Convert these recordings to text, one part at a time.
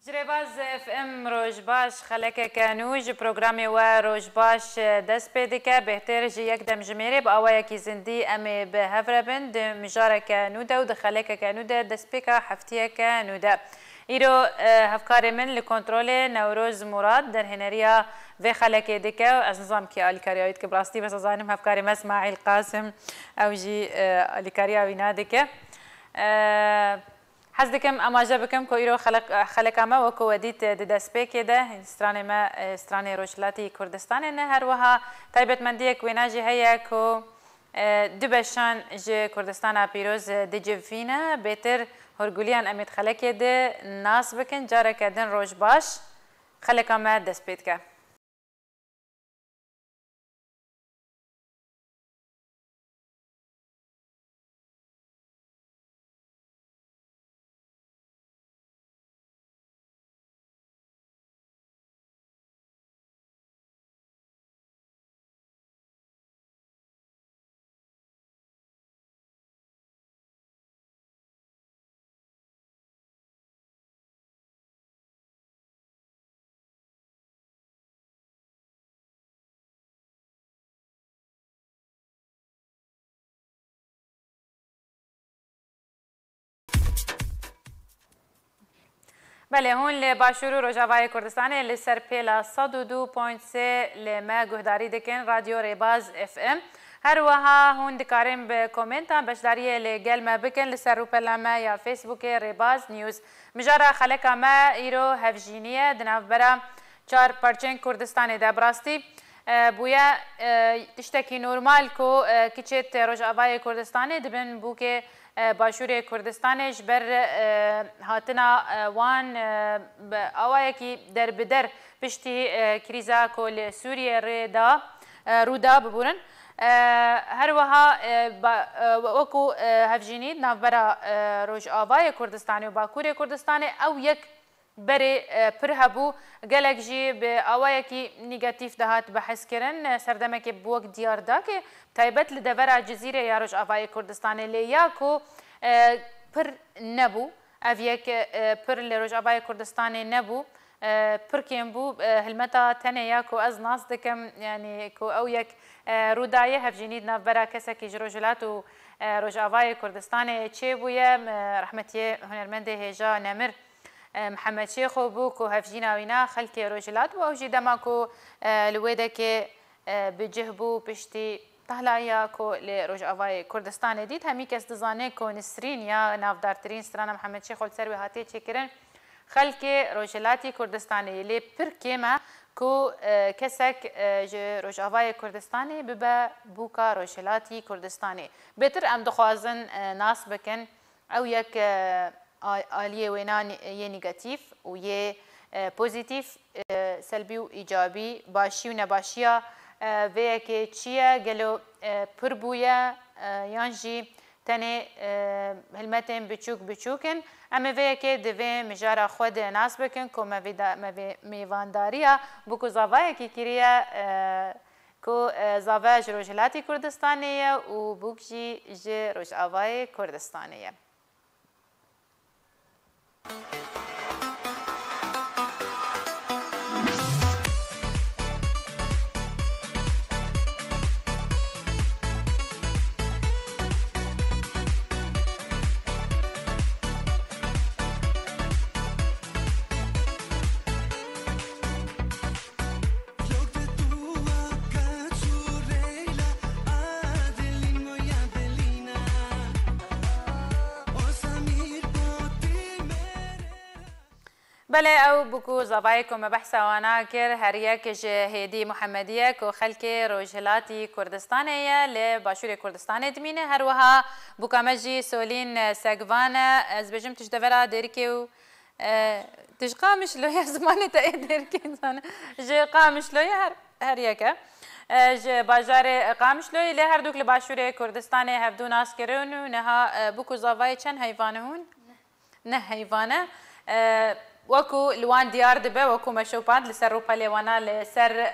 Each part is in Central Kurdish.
جرێباز FM ڕۆژ باش خەلەکێکە نوژ پرۆگرامی وە ڕۆژ باش دەست پێ دکە بهتر ji yekdem ji mêrê bi awayekî zindî em ê bi hev re bin di mijareke nû de û di xelekeke nû de destpêka heftiyeke nû de. Îro hevkarê min li kontrolê Newroz Murad derhêneriya vê xelekê dike û ez nizam kî alîkariya wî dike bi rastî bes zanim hevkarê me İsmaîl Qasim ew jî alîkariya wî nadike. حەز دەکەم ئاماژە بکەم کە ئیرۆ خەلەکامە وەکو وەدیت di destpêkê de stranê me stranê Rojhilatî Kurdistanê ne herwiha taybetmendiyek wêne jî heye ku du beşan ji Kurdistana pîroz dicivîne bêtir hûrgûliyan em ê xelekê de nas bikin careke din roj baş xeleka me dest pê dike. بله هون لی باشور و روجاوای کردستان لی سر پیلا 102.3 لی ما گهداری دکن رادیو ریباز FM هر وها هون دکاریم به کومنتا بشداریه لی گل ما بکن لی سر روپلا ما یا فیسبوک ریباز نیوز مجارا خلقا ما ایرو هفجینیه دناف برا چار پرچنگ کردستان ده براستی بویا تشتکی نورمال کو کچت روجاوای کردستان دبن بو که باشور کردستانش بر هاتنا وان اوایکی در بدر پشتی کریزا کل سوریه رودا ببورن هر وها وکو هفجینی نافبرا روج آوای کردستانی و باکور کردستانی او یک بری پر هبو گلک جی به اوایکی نگاتیف دهات بحث کردن سردمه که بوک دیار دا که تایبت لدورا جزیره یا روج آوای کردستانی لیا کو پر نبو او یک پر لروج آوای کردستانی نبو پر کم بو هلمتا تنه یا کو از ناس دکم یعنی کو او یک رودایه هفجینید نافبرا کسکی جروجلات و روج آوای کردستانی چه بویه رحمتیه هنرمنده هیجا نمر محمد شیخ بو کو هفجینا وینا خلک روجلات و اوجی دما کو لویده که بجه بو پشتی طهلایا کو لروج آوای کردستان دید همی کس دزانه کو نسرین یا نافدارترین ستران محمد شیخ سروی هاتی چکرن خلک روجلاتی کردستانی لی پر کما کو کسک روج آوای کردستانی ببا بوکا روجلاتی کردستانی بهتر ام دخوازن ناس بکن او یک آلیه وینان یه نگاتیف و یه پوزیتیف سلبی و ایجابی باشی و نباشیه و که چیه گلو پر بویه یانجی تنه هلمتن بچوکن اما و که دوی مجارا خود ناس بکن که میوانداریه بکو زاوایه که کریه که زاوای روجلاتی کردستانیه و بکجی روج آوای کردستانیه بله او بکو زاوایکو مبحث وانا کر هر یک هدی محمدیه کو خلک روجهلاتی کردستانیه ل باشور کردستان دمینه هر وها بوکامجی سولین سگوانه از بجم تجدورا درکیو تشقامش لوی زمان تا درکی انسان ج قامش لوی هر یکه ج بازار قامش لوی له هر دوک ل باشور کردستان هفدو ناس کرونو نه بکو زاوای چن حیوانه هون نه حیوانه وكو لوان ديار دبه وكو مشوبات لسر روبا لوانا لسر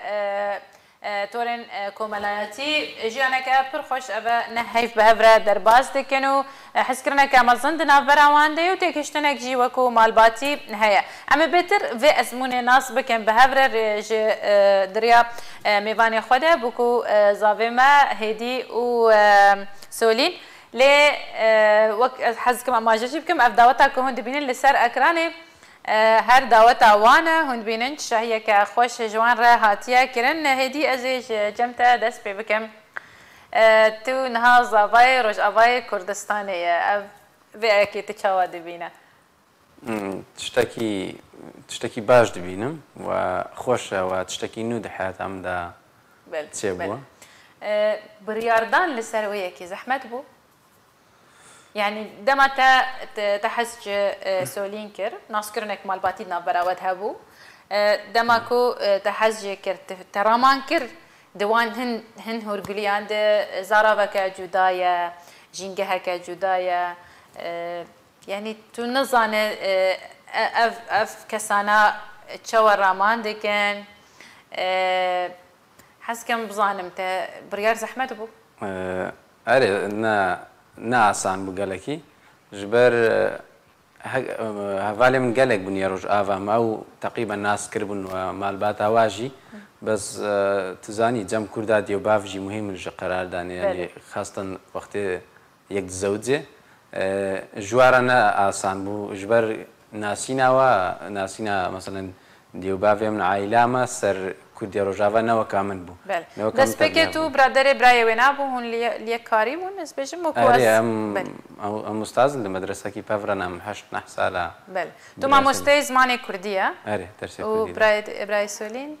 تورن كوملاياتي جيانك برخوش أبا نحيف بهفرة درباز دكنو حس كرنا كمزندنا براوان ديو تكشتنك جي وكو مالباتي نهاية أما بيتر في أزمون ناس بكن بهفرة دريا ميفاني خوده بكو زافيما هيدي و سولين لي حزكم أما جيبكم أفداوتا كهون دبينين لسر أكراني هر دعوت وانا هند بینن شهیه که خوش جوان را هاتیه کرن هدی ازش جمتا دست پی بکم تو نها زاوای روش آوای کردستانیه و اکی تچاوا دبینه تشتكي باش دبینم و خوش و تشتكي نود حياتم دا تسيبوا برياردان لسرويه كي زحمت بو يعني دما تحسج سولين كر ناس كرنك مال باتي نابراود هبو دما كو تحسج كر ترامان كر دوان هن هرقليان ده زارا جدايا جينجها كجدايا يعني تو نظان اف كسانا تشاور رامان دكن حس كم بظانم تا بريار زحمت بو اري ناسان بقالكي جبر هفالي من قالك بني رج آفام أو تقريبا ناس كربون ومالبات واجي بس تزاني جم كردات يوبافجي مهم القرار داني يعني خاصة وقت يك زوجة جوارنا آسان بو جبر ناسينا مثلا ديوبافي من عائلة ما سر كردي رجاوا نوا كامن بو دست بكتو برادر براي وينا بو هون ليه كاري بو نسبة جم كواس ام استاذ المدرسة كي بافرنا م 8 سالة بل تو ما مستي زماني كردية درسي كردية براي سولين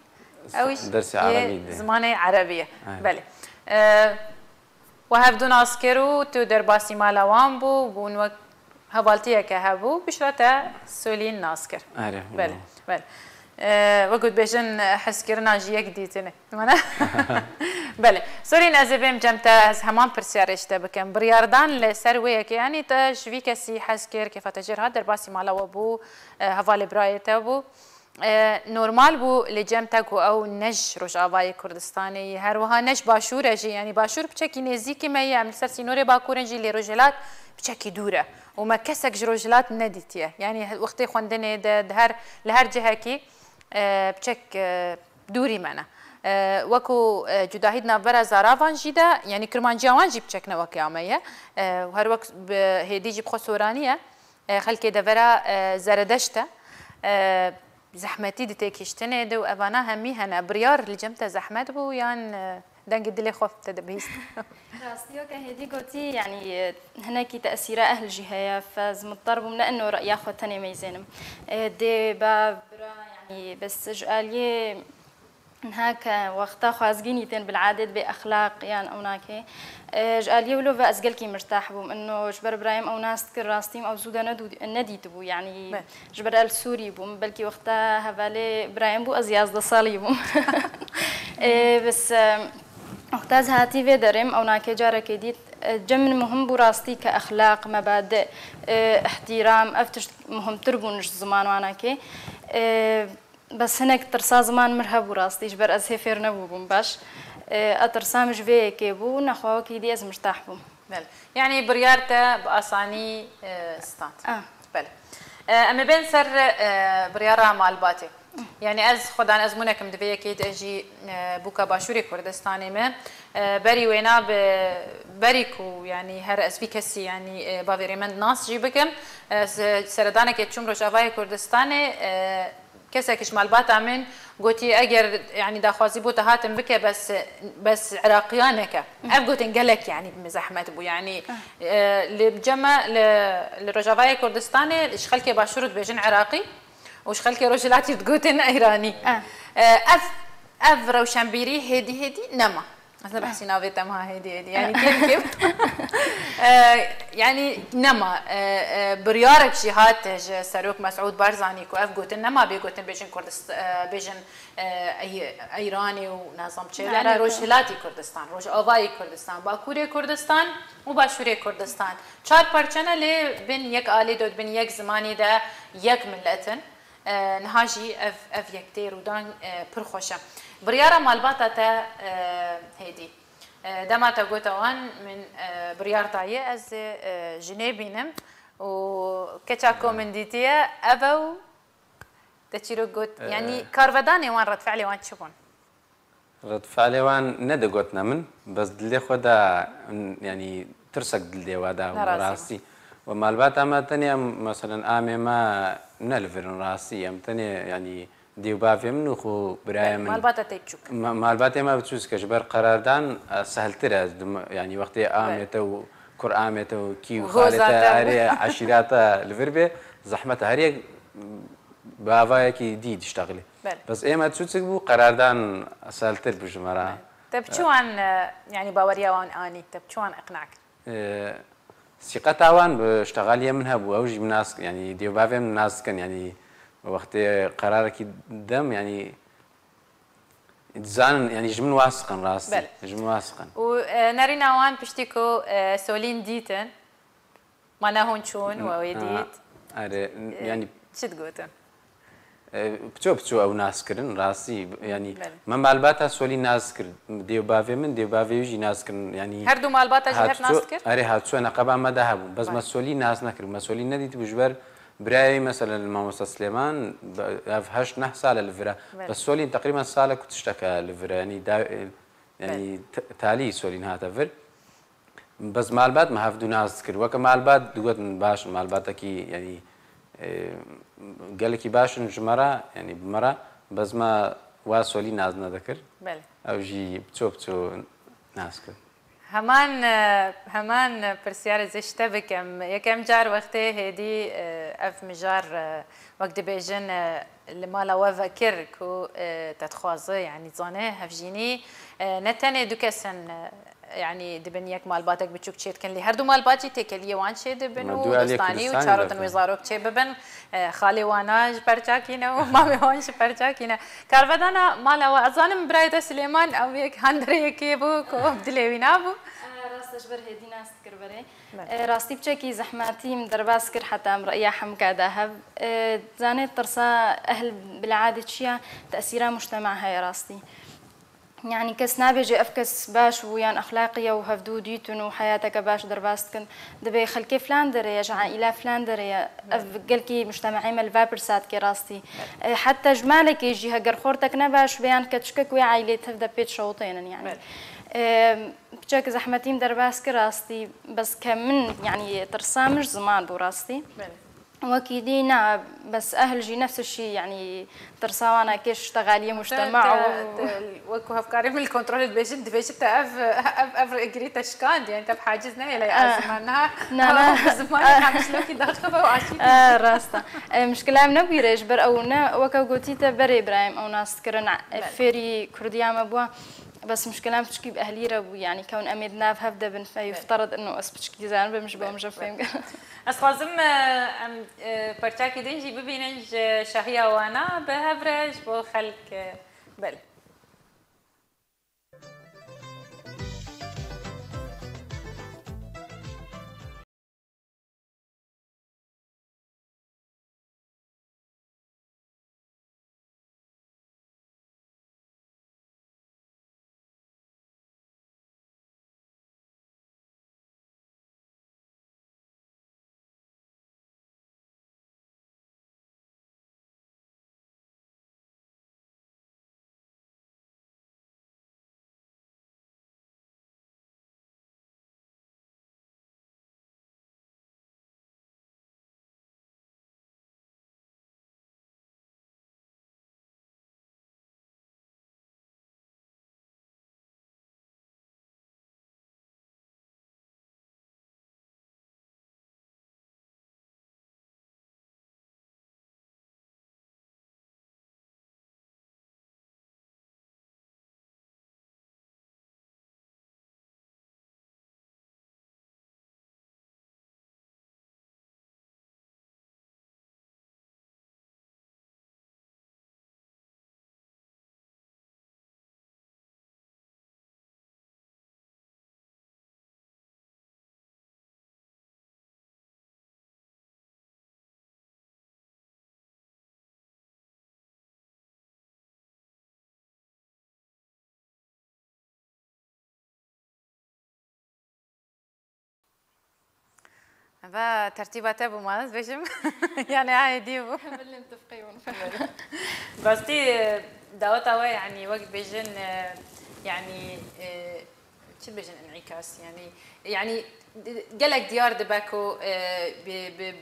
اوش درسي عربي زماني عربية بله وهفدو ناسكرو تو درباسي مالا وان بو بون وقت هبالتيه كهبو بشرته سولين ناسكر بله وقت بيجن حس كرنا جيك ديتني مانا بله سورين ازبيم جمتا همان برسيارش تبكم برياردان لسرويك يعني تشوي كسي حس كير كيف تجر هذا درباسي مالا وبو هفالي برايته بو نورمال بو لجمتك او نج روش آوای کردستانی هر وها نج باشوره جی يعني باشور بچکی نزدیکی می ام سر سینور باکورن جی لروجلات بچکی دوره و ما کسک جروجلات ندیتیه يعني وقتی خوندنه ده لهر جهه کی بچک دوری منه وكو جداهيد نافرا زارافان جيدا يعني كرمانجيوان جي بچكنا وكياميه وهر وقت هيدي جي بخسورانيه خلكي دفرا زردشته زحمتي دي تكشتنه دو افانا همي هنا بريار لجمته زحمت بو يان دنگ دلي خوف تدبيست راستيو كهدي قلتي يعني هناك تأثير أهل جهة فزمضطرب من لأنه رأي أخوة تاني ميزانم دي بابرا يعني بس جالي هناك وقتا خوازقيني تين بالعادة بأخلاق يعني أو ناكي جالي ولو فأزقلكي مرتاح بوم إنه جبر إبراهيم أو ناس تكر راستيم أو زودا نديت بو يعني جبر السوري بوم بلكي وقتا هفالي إبراهيم بو أزياز دصالي بوم بس وقتاز هاتي في درم أو ناكي جارك ديت جمن مهم براستي كأخلاق مبادئ احترام أفتش مهم تربونش زمان واناكي بس هناك ترسا زمان مرهب براستي جبر أز هفير نبو بوم باش أترسامش في كيبو نخواو كيدي أز مرتاح بوم يعني بريارته بأساني ستات بله أما بين سر بريارة مالباتي يعني از خدان از منك مدفيا كيد اجي بوكا باشوري كردستاني ما بري وينا بريكو يعني هر از في كسي يعني بافيريمند ناس جيبكم سردانك يتشم روشافاي كردستاني كسكش مالبات من قلتي اجر يعني داخوازي بوتا هاتم بك بس عراقيانك قلت انقلك يعني بمزحمه بو يعني لبجمع لروجافاي كردستاني ايش خلكي باشورت بيجن عراقي وش خلكي رجلاتي تقوتن ايراني اف روشنبيري هدي نما انا بحسي نافيتا ما هدي يعني كيف يعني نما بريارك جهات سروك مسعود بارزاني كو اف قوتن نما بيقوتن بيجن بيجن ايراني ونظام تشيل يعني رجلاتي كردستان روج اوای كردستان باكوري كردستان وباشوري كردستان چار پرچنه ل بين يك آلي دود بين يك زماني ده يك ملتن نهاجي اف يكتير ودان برخوشه برياره مالباتا تا هيدي دما تقول توان من بريار تاعي از جنيبينم وكتشاكو من ديتيا ابو تشيرو قلت يعني كارفداني وان رد فعلي وان تشوفون رد فعلي وان ندى قلتنا من بس دلي خدا يعني ترسك دلي وادا راسي ومالبات اما تانية مثلا امي ما نلفر راسي ام تانية يعني ديو بافي منو خو برايا من مالبات تيتشوك مالبات ما بتشوز كجبر قراردان سهل ترى يعني وقت امي تو كر امي تو كيو خالته هري عشيراته الفربه زحمتها هري بافايكي دي تشتغلي بس ايما تشوتسك بو قراردان سهل تر بجمرا تبشوان يعني باوريا وان اني تبشوان اقنعك ثقة تاوان باشتغالية منها بوجي من ناس يعني ديو بافي من الناس كان يعني وقت قرارك دم يعني زان يعني جمن واثقا راسي جمن واثقا ونرينا وان بشتيكو سولين ديتن ما هون شون وويديت يعني شد قوتن بتو او ناس كرن راسي يعني ما مالباتا سولي ناس كر ديو بافي من ديو بافي يجي ناس كرن يعني هردو مالباتا جهت ناس كر اري هاتسو انا قبا ما ذهبوا بس مسؤولين ناس نكر مسؤولين نديت بجبر براي مثلا الماموسا سليمان هاش نحسا للفرا بس سولين تقريبا سالة كنت اشتكى الفرا يعني يعني تالي سولين هذا فر بس مالبات ما هفدو ناس كر وك مالبات دوت باش مالباتكي يعني قال لك باشن جمرة يعني بمرة بس ما واسولي ناز نذكر أو جي بتو ناس كر همان برسيارة زشتة بكم يكم جار وقته هدي اف مجار وقت بيجن اللي مالا وفكر كو تتخوازه يعني زانه هفجيني نتني دوكسن يعني دبنيك مالباتك بتشوك تشيت كان لي هردو مالباتي تكليه وان شي دبنو دستاني وشارطن وزاروك تشي ببن خالي واناج برچاكينا ومامي وانش برچاكينا كارفدانا مالا وازانم برايت سليمان او يك هندري كيبو كو بدلوينا بو راستش بر هدي ناس كربري راستي بچكي زحماتي مدرباس كر حتى رأي حمكا ذهب زانيت ترسا اهل بالعاده شيا تاثيرها مجتمع هاي راستي يعني كس نابجي افكس باش ويان اخلاقيه وهفدو ديتون وحياتك باش درباستكن دبي خلكي فلان دري جا عائله فلان دري قالكي مجتمعي مال فابرسات كي راستي حتى جمالك يجي هجر خورتك نباش بيان كتشكك ويا عائله تبدا بيت شوطين يعني بچك زحمتي درباس كراستي بس كمن يعني ترسامش زمان بو راستي وكيدينا بس أهل جي نفس الشيء يعني ترساوانا كيش اشتغالية مجتمع وكو هفكاري من الكنترول البيجن دبيجت أف إجري تشكان يعني تب حاجزنا إلى زمانها لا زمانها مش لو كي داخل وعشي راستا مشكلة من بيريش بر أونا وكو قلتي تبري إبراهيم أو ناس كرن فيري كرديا مبوا بس مشكلة بتشكي بأهلي ربو يعني كون أميد ناف هفدا بن فيفترض إنه بتشكي زان بمش بمش فهم أصلازم برتاكي دنجي ببينج شهية وانا بهفرج بو خلق بل و ترتیبات ابو مالس بشم يعني عادي بو اللي متفقين بستي دعوتها يعني وقت بيجن يعني شو بيجن انعكاس يعني قالك ديار دباكو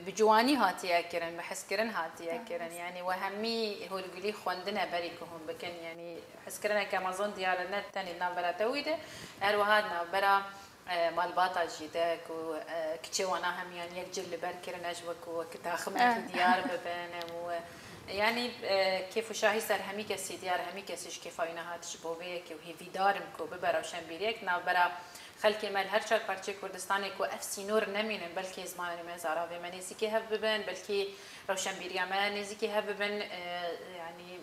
بجواني هاتي اكرن بحس كرن هاتي اكرن يعني وهمي هو اللي خوندنا بريكهم بكن يعني حس كرنا كامازون ديالنا تاني نابرا تويده اروهادنا برا مالباتا جيدك وكتشي وانا هم يعني يجل بركرن اجبك وكتاخمك ديار ببنم يعني كيف شاهي سر همي كسي ديار همي كسيش كيف اينا هاتش بوبيك وهي في دارم كو ببرا وشنبيريك نابرا خلكي مال هر شار پارچه کردستانی کو افسی نور نمینن بلکه زمان مزاراوی منیزی که هف ببن بلکه روشنبیریا منیزی که هف ببن يعني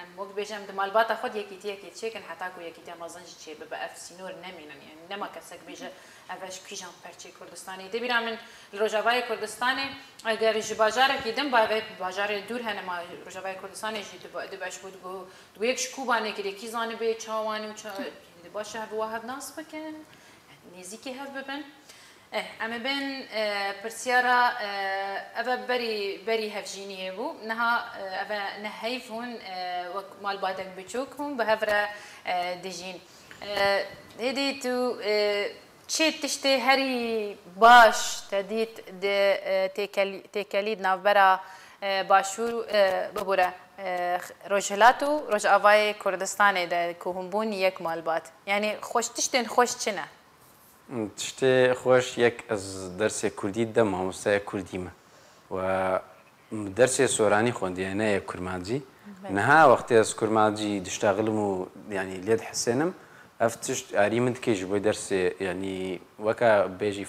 ام وقت بيجم دمالباتا خود يكيتي تشيكن حتى كو يكيتي مازنج تشي ببا افسی نور نمینن يعني نما كسك بيجا افش كيجان پارچه کردستانی دبیرا من روجاوای کردستانی اگر جباجار کیدم با باجار دور هنما روجاوای کردستانی جی دباش بود گو دو یک شکوبانه که کی زانه به چاوانی و چا باشه هوا هف ناس بکن نزیکی هف ببن اما بین پرسیارا اوه بری هفجینیه بو نها اوه نهیف هون و مال بادک بچوک هون به هفره دجین هدی تو چه تشتی هری باش تدیت تکلید نوبرا باشور ببوره روجهلاتو روج آوای کردستانه ده که هم بون یک مالبات یعنی خوش تشتین خوش چنه؟ تشتي خوش يك از درس كردي دم همسا كرديمة و درس سوراني خوندي أنا كرماجي نها وقت از كرماجي دشتغلمو يعني ليد حسنم أفتش أريمنت كيج بو درس يعني وكا بيجي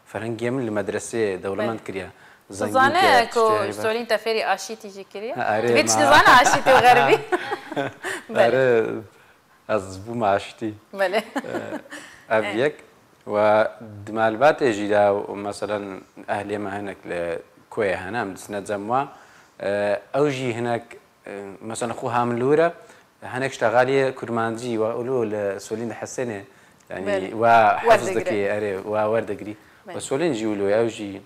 فرهنجي من المدرسة دولمند كريا زانه كو سولين تفيري آشي تيجي كريا تبيتش زانه آشيتي وغربي بله از بو معاشتي بله أبيك ودمالبات جيدا مثلا أهلي ما هناك لكوية هنا مدسنا زموا أوجي هناك مثلا أخوها من لورا هناك اشتغالي كرمانجي وقولوا لسولين حسنة يعني وحفظك أري ووردقري وسولين جيولو أوجي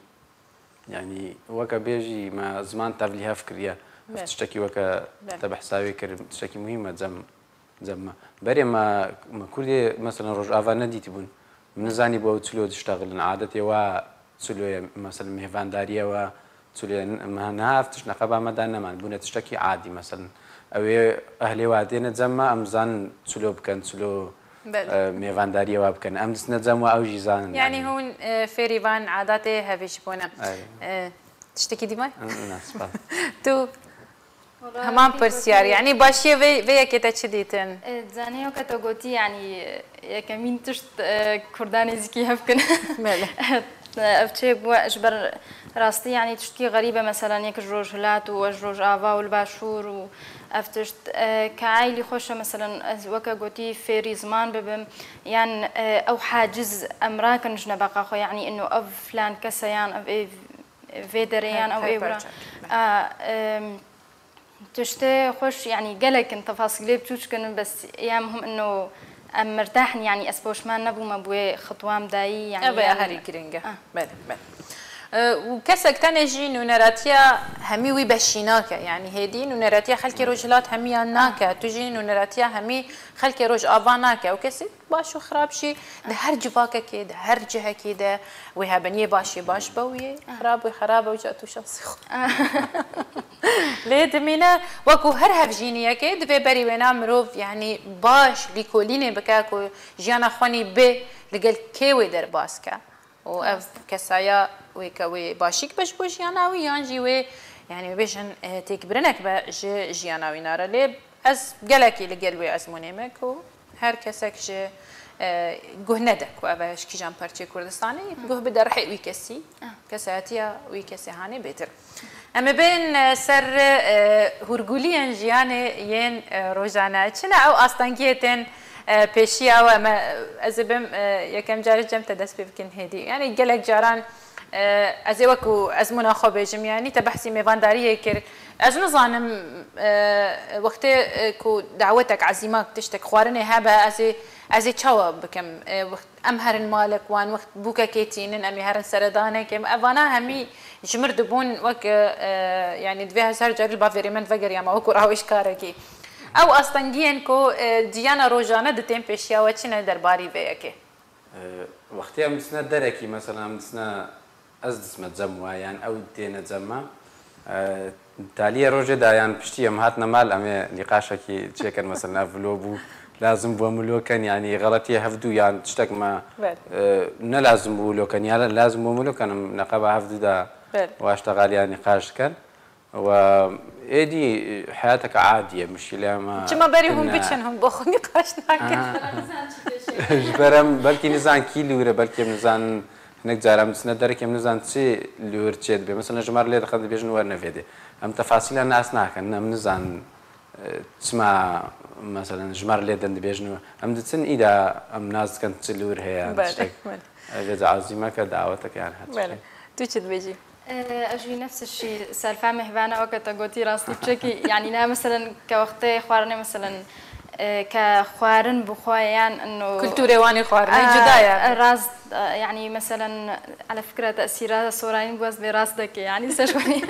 يعني وكا بيجي ما زمان تابليها فكريا تشتكي وكا تبع حسابي كرم تشتكي مهمة زم بري ما كل مثلا رجع فاندي تبون منزاني بو تلو تشتغل عادتي و تلو مثلا مهفانداريه و تلو ما نافتش نقبا مدانا ما بونه تشتكي عادي مثلا او اهلي وادين زما امزان تلو بكن تلو مهفانداريه و بكن امس نزم او جيزان يعني هون فيريفان عاداتي هافيش بونا تشتكي ديما تو همان پرسیار يعني باشيه ويا كتا چديتن زانيو كتوغوتي يعني كمين تشت كرداني زكي هفكن ماله افتشي بو اجبر راستي يعني تشتكي غريبه مثلا يك جروج هلات وجروج افا والباشور وافتشت كعائلي خوشه مثلا وكا غوتي في زمان ببم يعني او حاجز امراكن جنبقه خو يعني انه اف فلان كسيان اف فيدريان او ايبرا تشتي خوش يعني قالك انت تفاصيل بتوشكن بس ايامهم انه مرتاحن يعني اسبوشمان نبو ما بوي خطوام داي يعني ابي هاري كرينجا بله وكسك تنجي نونراتيا همي وي بشيناك يعني هدي نونراتيا خلكي رجلات همي ناكا تجي نونراتيا همي خلكي رج افاناكا وكسي باشو خراب شي ده هر جفاكا كده هر جهه كده وها بنيه باشي باش بوي خراب وجاتو شخصي ليه دمينا وكو هر هفجينيا كده في بري وينا مروف يعني باش ليكوليني بكاكو جيانا خواني بي لقل كيوي در باسكا و كسايا ويكوي باشيك باش بوجياناوي يانجي وي يعني بيشن تكبرنك باش جياناوي نارا لي از قالكي لقلبي ازمونيمك و هر كسك جي جهندك واباش كيجان بارتي كردستاني جه بدر حي ويكسي كساتيا ويكسي هاني بيتر اما بين سر هرغوليان جياني ين روجانا چنا او استانكيتن پیشی او اما از بیم یکم جاری جمع تدست بکن هدی یعنی گلک جاران از وکو از منا خو بجم یعنی تبحثی میوانداری کرد از نزانم وقت کو دعوتك عزیمه تشتك خوارنه هبه از چاو بکم وقت ام هرن مالک وان وقت بوکا کیتینن ام هرن سردانه کم اوانا همی جمر دبون وک يعني دوی هزار جاری باوریمن وگر یا ما وکو راوش کارکی او استنگین کو دیانا روزانه دتیم پیشیا و چنه درباری ویکه وقتی ام دسنا درکی مثلا ام دسنا از دسمت زموا يعني او دينا زما تالية روجة دا يعني بشتي ام هاتنا مال ام نقاشكي تشيكن مثلا فلوبو لازم بوملو كان يعني غلطي هفدو يعني تشتك ما نلازم بولو كان يعني لازم بوملو كان نقابة هفدو دا واشتغل يعني نقاش كان وإيدي حياتك عادية مش لما ما بريهم بتشنهم بأخو نقاش ناكل جبرم بلكي نزان كيلو ولا بلكي نزان هناك زارم سنة درك يم نزان تشي لور تشيد بي مثلا جمار لي دخل بيجن ورنا فيدي ام تفاصيل الناس ناكن ام نزان تسمع مثلا جمار لي دند بيجن ام دتسن اذا ام ناس كانت تلور هي هذا عزيمه كدعوتك يعني هذا تشد بيجي اجي نفس الشيء سالفه مهبانه وقت قلتي راسي بشكي يعني انا مثلا كوقت خوارني مثلا كخوارن بخويان انه كلتوري واني خوارن جدايا راس يعني مثلا على فكره تاثيرات صورين بوز براس دك يعني سشوني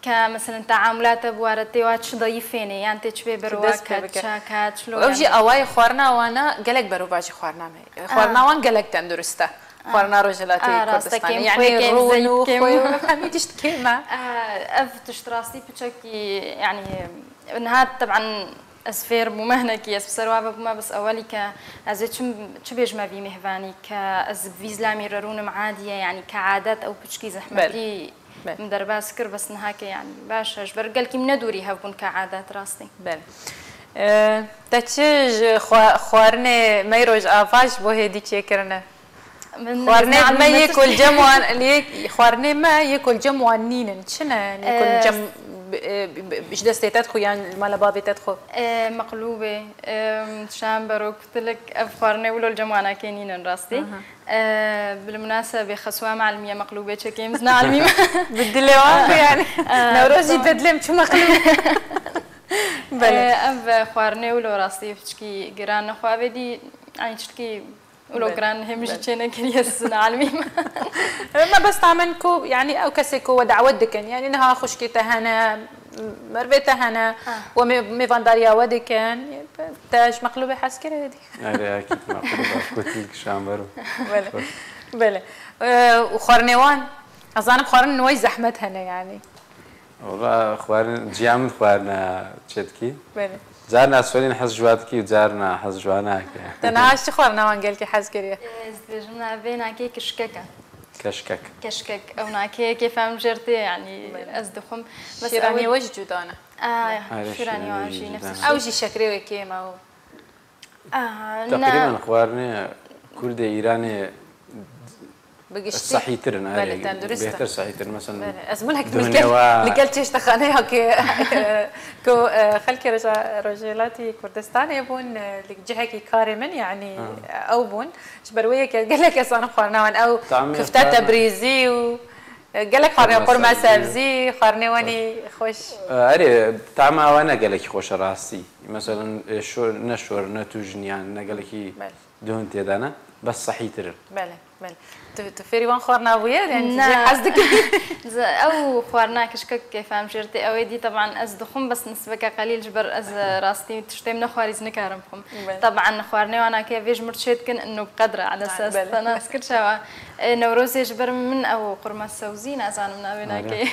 كمثلا تعاملات بوارتي واتش ضيفيني يعني تشبي برواك شاكات شلون اوجي اواي خوارنا وانا قالك بروباجي خوارنا خوارنا وان قالك تندرسته خوارنا رجلاتي كردستاني يعني رونو خوي حميدش كلمه افتش راسي بشكي يعني انها طبعا اسفير ممهنه كي اسبسر ما بس اولي ازت تشبيج ما في مهفاني كاز فيزلامي رون معاديه يعني كعادات او بشكي زحمتي مدربه سكر بس نهاك يعني باش اجبر قال كي مندوري هبون كعادات راسي بل تشج خوارني ميروج افاش بو هدي تشكرنا خوارني ما ياكل جموان ليك خوارني ما ياكل جموانين شنو ياكل جم بش دستيتات خو يعني مال بابيتات خو مقلوبه شامبر قلت لك افخارني ولو الجمعنا كاينين راستي بالمناسبه خسوه معلميه مقلوبه تشكيمز نعلمي بالدلوان يعني نوروزي بدلم شو مقلوب بله اف خوارني ولو راستي تشكي جيران خو ابدي يعني تشكي ولو جران همش تشينا كريس نعلمي ما بس تعملكو يعني او كسيكو ودعوت دكن يعني انها خشكي تهنا مربي تهنا وميفانداريا ودكن تاج مقلوبه حسكره هذه اكيد مقلوبه قلت لك شامبر بله بله وخورنيوان اظن بخورن نوي زحمت هنا يعني والله خوارن جيام خوارنا تشتكي بله زارنا سولين حز جواتكي وزارنا حز جواناك تناش خوارنا وان قالك حز كريه زدجنا بينا كي كشككه كشكك او ناكي كيف ام جرتي يعني ازدخم بس شيراني وش جودانا شيراني واجي نفس الشيء او جي شكري وكيما او تقريبا خوارني كرد ايراني صحيح ترن بهتر صحيح ترن مثلا ازملك اللي قلت ايش تخانيها كو خلكي رجالاتي كردستان يبون لك جهكي كارمن يعني او بون جبرويه قال لك اصلا خورناوان او كفتات تبريزي و قال لك خارني قرمه سبزي خارني واني خوش اري طعمها وانا قال لك خوش راسي مثلا شو نشور نتوجن يعني قال لك دهون تيدانا بس صحيح ترن بله بله تفيري وان خورنا ويا يعني حسدك او خورنا كشكك كيف ام جرتي او دي طبعا از دخم بس نسبك قليل جبر از راستي تشتي من خوارز نكارمكم طبعا خورني وانا كيف فيج مرشيتكن انه بقدره على اساس انا سكرشوا نوروز جبر من او قرمه سوزين ازان من ابيناكي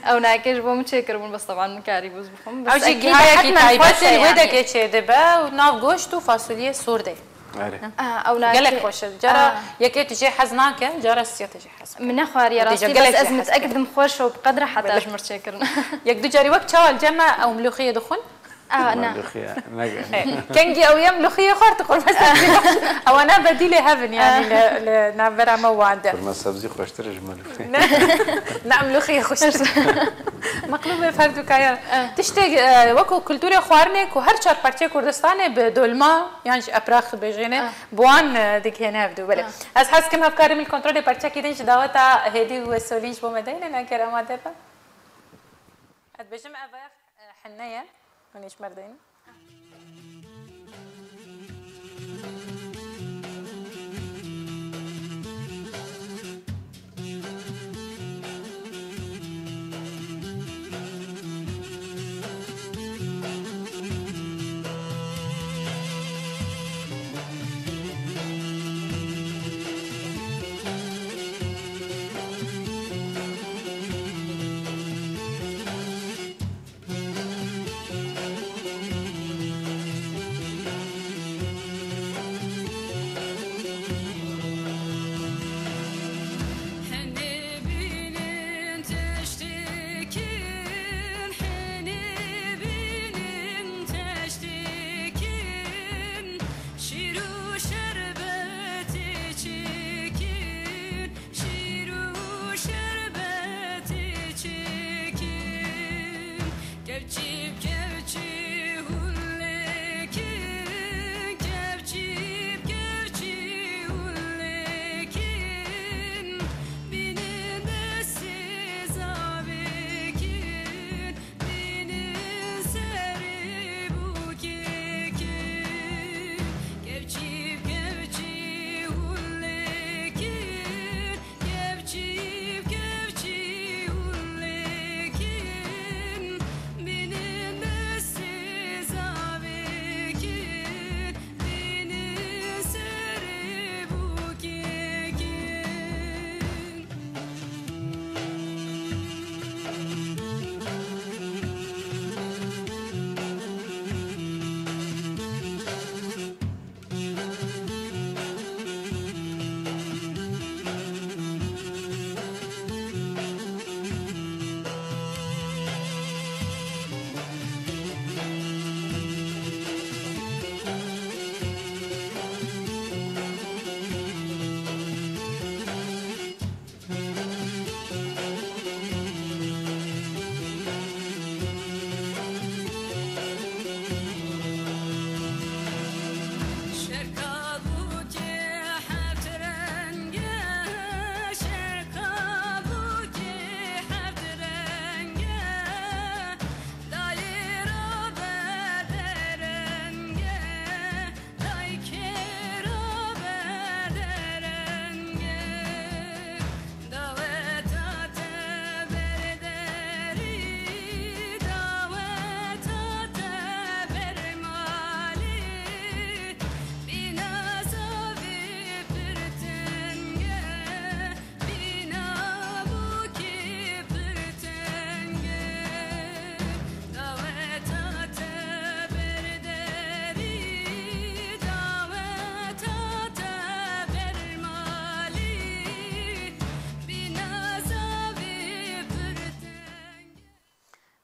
او ناكيش بو متشكرون بس طبعا مكاري بوز بخم بس اكيد هاي تايبات ودك اتشدبا وناف غوشتو فاصوليه سورده او قالك خوش جرى ياكي تجي حزناك جرى السيا تجي حزن من خواري راسي بس از متاكد مخوش وبقدره حتى اجمر شكرنا ياك دو جاري وقت شاو الجمع او ملوخيه دخون نعم كنجي او يملخيه خرط قرمه سبزي او انا بديلي هافن يعني لنافرا مواد قرمه سبزي خوشتر ملوخيه نعم ملوخيه خوشتر مقلوبه فردو كايا تشتي وكو كلتوري خوارنك وهر چار پرچه كردستان بدولما يعني ابراخ بجينه بوان ديك هنا بدو بله از حس كم افكار من كنترول پرچه كيدنش دعوتا هدي وسولينش بومدين انا كرامات با بجم افاق حنيه ونيش مردين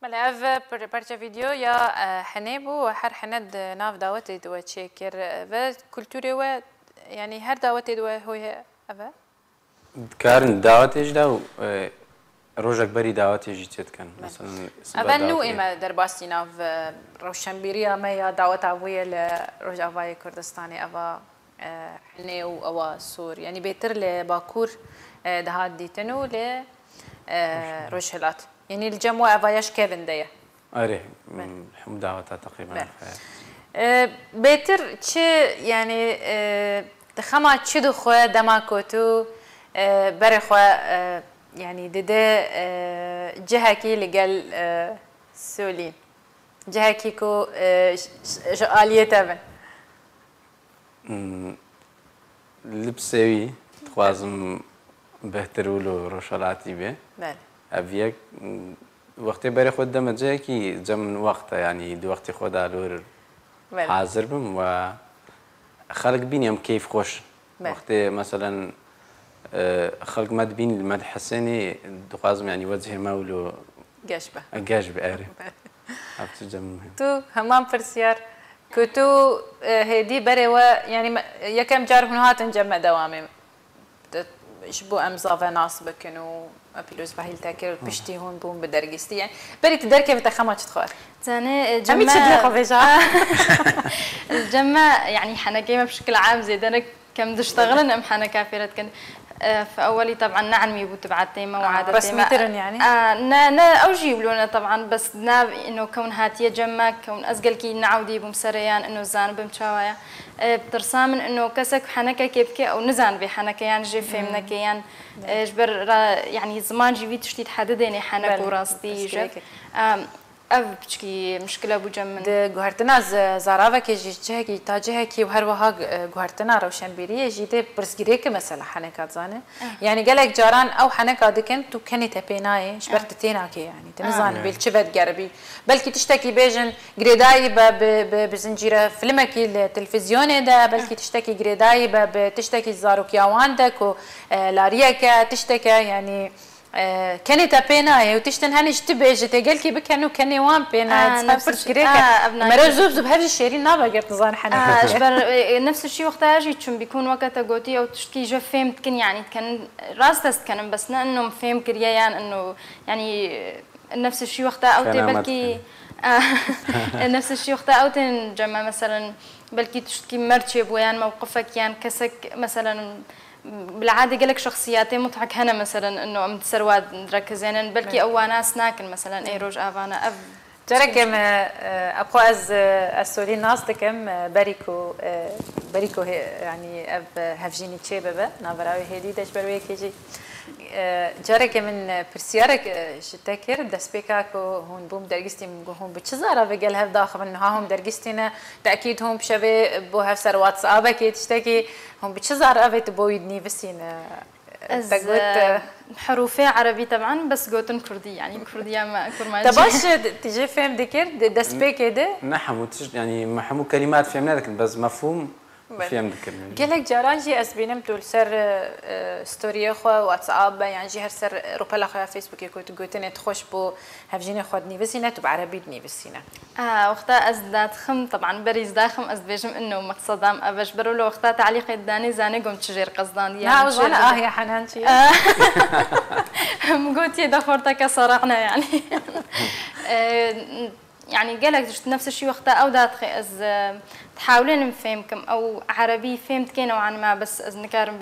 ملاف برچه ویدیو یا حنه بو و هر حند ناف دعوتی دو چکر و کلتوری و یعنی هر دعوتی دو هوی اوه کارن دعوتیش داو روزک بری دعوتیش جت کن مثلا اوه نو ایمه در باستی ناف روشنبیری اما یا دعوت اوی لروز اوای کردستانی اوه حنه و اوه سور یعنی بهتر لباکور دهات دیتنو ل روشهلات يعني الجموع أفايش كيفن ديه. أريه هم دعوتها تقريبا. بيتر شيء يعني تخمة شو دخوة دماكوتو برخوة يعني دده جهة كي لقال سولين جهة كيكو آلية تبن. لبسوي تخوازم بهتر ولو روشالاتي به. بله. أبيك وقتی برای خود دم جایی که جمن وقت يعني دو وقتی خود علور حاضر بم و خلق بینیم کیف خوش وقتی مثلا خلق مد بین المد حسني دقازم يعني وجه مولو جاشبه جاشبه أري هفت جم تو همان برسيار كتو هدي بري و يعني يكم جارب هاتن جمع دوامي شبو امزافه ناس بكنو ابيلوز بهيل تاكل بشتي هون بوم بدرجستي يعني بري تدركي بتخمه تخور زاني جمع الجمع يعني حنكيمه بشكل عام زي انا كم دشتغلن ام حنا كافرت كن فاولي طبعا نعمي بتبعت تيمه وعاده رسمي ترن يعني نا اوجي بلونا طبعا بس ناب انه كون هاتيه جمع كون ازقل كي نعودي بمسريان انه زان بمشاوايا بترسامن انه كسك حنكه كيف او نزان بحنكه يعني جي فهمنا كيان جبر يعني زمان جي تشتي تحددني حنك وراستي جب اف بشكي مشكله بوجمن جوهرتنا زاراوه كي جهكي تاجهكي وهر وها جوهرتنا روشنبيريه جيده برسگيريك مثلا حنكات زانه يعني قالك جاران او حنكا دكن تو كني تبيناي شبرتتينا كي يعني تنزان بالشبت قربي بلكي تشتكي بيجن جريداي بزنجيره فيلمكي التلفزيون ده بلكي تشتكي جريداي بتشتكي زاروك ياواندك ولاريكا تشتكي يعني كانت بينا وتشتن هنش تبيج تقول كي بكنو كني وان بينا نفس مرة زوب بهذا الشيرين نابا قرت نظام حنا أجبر نفس الشيء وقتها جيت شو بيكون وقتها قوتي أو تشتكي جو فهمت كن يعني كان راست كان بس إنه فهم كريان إنه يعني نفس الشيء وقتها أو تبلكي نفس الشيء وقتها أو تنجمع مثلا بلكي تشتكي مرتشب ويان موقفك يعني كسك مثلا بالعاده قالك شخصياتي مضحك هنا مثلا انه ام سرواد نركزين بلكي او ناس ناكل مثلا اي روج افانا اف تركم ابو از السوري ناس دكم بريكو يعني اف هفجيني تشيبه نابراوي هدي داش بروي كيجي جارك من برسيارك شتكر دسبيكاكو هون بوم درجستي هون بتشزارا بقال هف داخل انه هم درجستينا تاكيد هم بشبه بو هف سر واتساب كي تشتكي هم بتشزار افيت بويدني بسين حروفي عربي طبعا بس قوتن كردي يعني كرديه ما كرماج تباش تجي فهم ذكر دسبيك كده نحن يعني محمو كلمات فهمنا لكن بس مفهوم فهم ذكر قالك جاران جي اسبينم تول سر ستوري خو واتساب يعني جي هر سر روبلا خو فيسبوك كنت قلتني تخش بو هفجيني خدني بسينه بعربي دني بسينه وقتها ازداد خم طبعا بريز داخم ازبيجم انه مقصدام ابش برو لو وقتها تعليق الداني زاني قمت تجير قصدان يعني وانا يا حنان شي قلت دخورتك صرعنا يعني يعني قالك نفس الشيء وقتها او دات از تحاولين نفهمكم او عربي فهمت كي نوعا ما بس از نكارم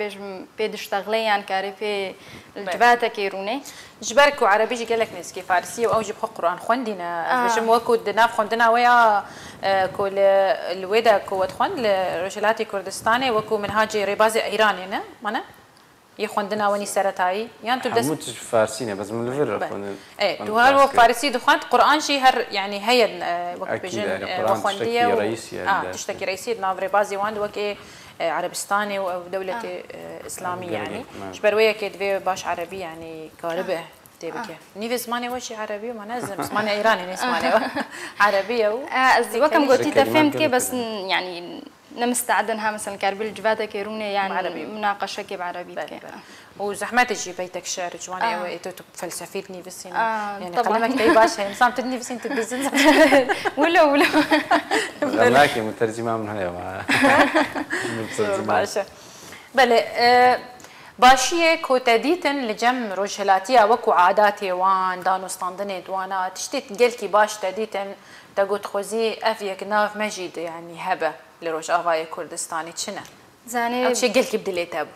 بيدش تغليان كاري في الجباتة كيروني جبرك وعربي جي قالك نسكي فارسي او جيب قران خوندينا باش موكود ناف خوندنا ويا كل الودا كود خوند رجلاتي كردستاني وكو منهاجي ريبازي ايراني مانا يخوندنا وني سرتاي يعني تبدا مش فارسينه بس من الفر ايه تو هو فارسي دخانت قران شي هر يعني هي وقت بيجن وخونديه تشتكي رئيسيه نافري بازي واند وكي عربستاني ودوله اسلاميه يعني شبرويه كدفي باش عربي يعني كاربه تبكي نيف زماني وشي عربي وما نازم زماني ايراني نسماني عربيه وكم قلتي تفهمت كي بس يعني نمستعدنها مثلا كاربي الجفاته كيروني يعني عربي. مناقشه كي بعربي وزحمات تجي بيتك شعر جواني ويتو فلسفيتني بسين يعني كلامك تي باشا نظام تدني بسين تدزن ولا لكن مترجمه من هنا باشا بله باشيه كوتديتن لجم رجلاتيا وكو عاداتي وان دانو ستاندني دوانا تشتيت قلكي باش تديتن تقول خوزي افيك ناف مجيد يعني هبه لروج افاي كردستاني تشنا زاني او شي قلكي بدليت ابو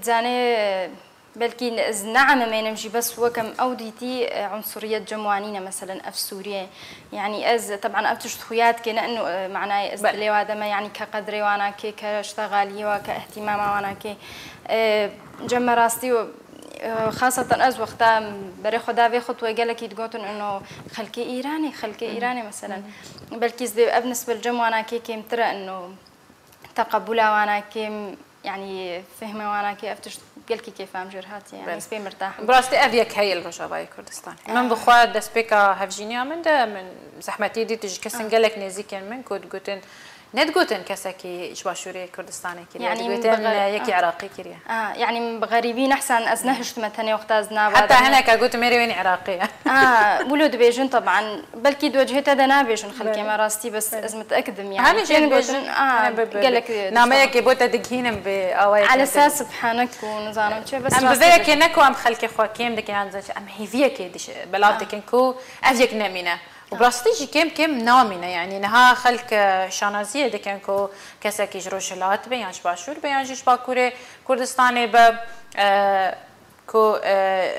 زاني بلكي نعم ما نمشي بس وكم اوديتي عنصريه جموانينا مثلا في سوريا يعني از طبعا افتش خويات كنا انه معناه از لي هذا ما يعني كقدري وانا كي كاشتغالي وكاهتمام وانا كي جم راستي خاصة از وقتها بري خدا في خطوة قالك يتقولون إنه خلكي إيراني مثلا بلكي بالنسبة للجم وانا كي كيم ترى إنه تقبلها وانا كيم يعني فهمه وانا كي افتش قالكي كيف فهم جرهاتي يعني سبي مرتاح براستي افيك هي الرجاء كردستان من بخوا دسبيكا هفجينيا من زحمتي دي تجي كسن قالك نزيكن من كود قلتن نتقولن كسكي إيش باشوري كردستاني كريا يعني تقولن يكي عراقي كريا يعني بغريبين أحسن أزنهشت مثلا وقت أزنا حتى هنا كقولت ميري وين عراقية ولود بيجن طبعا بلكي دوجهت هذا نابيجن خلكي ما راستي بس أزمة أقدم يعني كان بيجن قالك نامية كيبوتا دقهين بأوايا على أساس سبحانك ونزانم شو بس أم بذيك كنكو أم خلكي خواكيم دكين عن زش أم هيفيا كيدش بلاد دكينكو أفيك نامينا وبراستيجي كم نامينا يعني نها خلق شانازية دكينكو كساكي جروشلات بيان شباشور بيان جيش باكوري كردستاني ب كو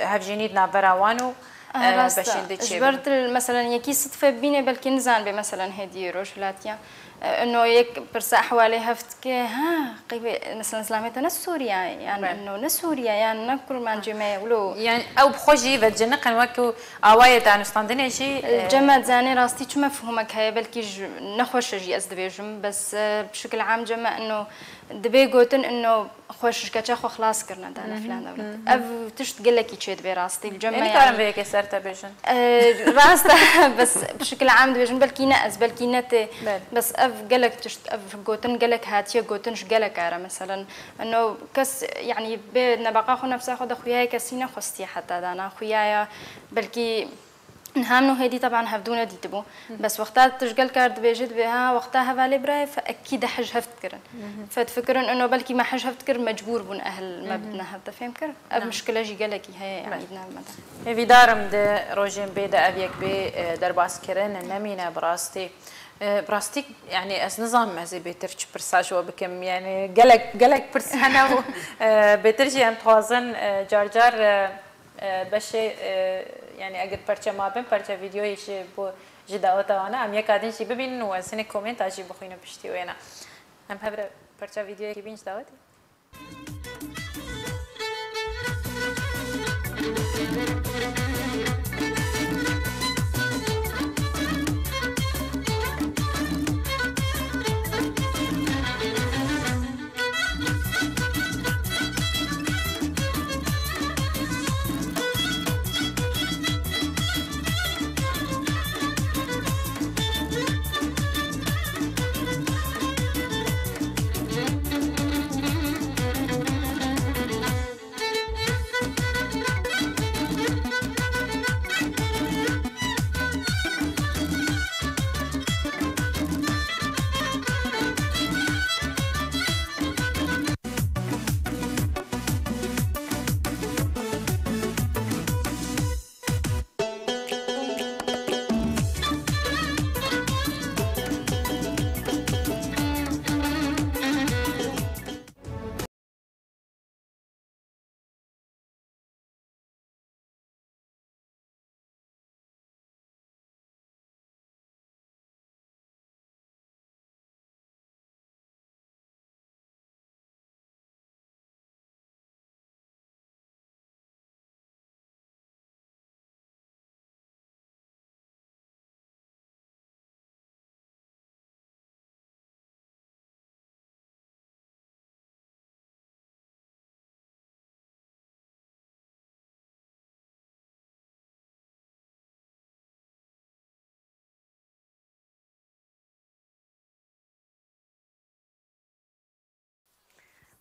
هفجينيد نابراوانو باشين جبرت مثلا يكي صدفة بيني بلكي نزان بمثلا هدي روشلاتيا انه يك برس احوالي هفتك ها قيبه مثلا سلامتنا سوريا يعني انه نسوريا يعني نكر من جماعه ولو يعني او بخوجي بتجنقن وكو اوايه تاع نستندني شيء جماعه زاني راستي شو مفهومك هي بلكي نخوش جي ازدبيجم بس بشكل عام جماعه انه دبي قوتن انه خوش كاتشا خو خلاص كرنا دانا فلان دولت اف تشت قال لك يشيد براستي الجماعه يعني كارم بيك سرتا بيجن راستا بس بشكل عام بيجن بلكي ناس بلكي نت بس اف قال لك تشت اف قوتن قال لك هاتيه قوتنش قال لك ارا مثلا انه كس يعني نبقى خو نفسه خد اخوياي كسينا خستي حتى دانا اخوياي بلكي نهامنو هيدي طبعا هفدونا دي تبو بس وقتها تشقل كارد بيجد بها وقتها هفالي براي فاكيد حج هفتكرن فتفكرن انه بلكي ما حج هفتكر مجبور بون اهل ما بدنا هفتا فهم كر اب مشكله جي قالكي هي يعني بدنا مدى في دارم ده روجين بيدا ابيك بي درباس كرن نمينا براستي براستيك يعني اس نظام مازي بيترش برساج وبكم يعني قالك برسانه بيترجي ام توازن جارجار بشه يعني اگر پرچه ما بین پرچه ویدیویش بو جداوت آنها هم یک آدمی چی ببین و سن کامنت آجی بخوینم پشتی و اینا هم هبر پرچه ویدیویی که بینش داوتی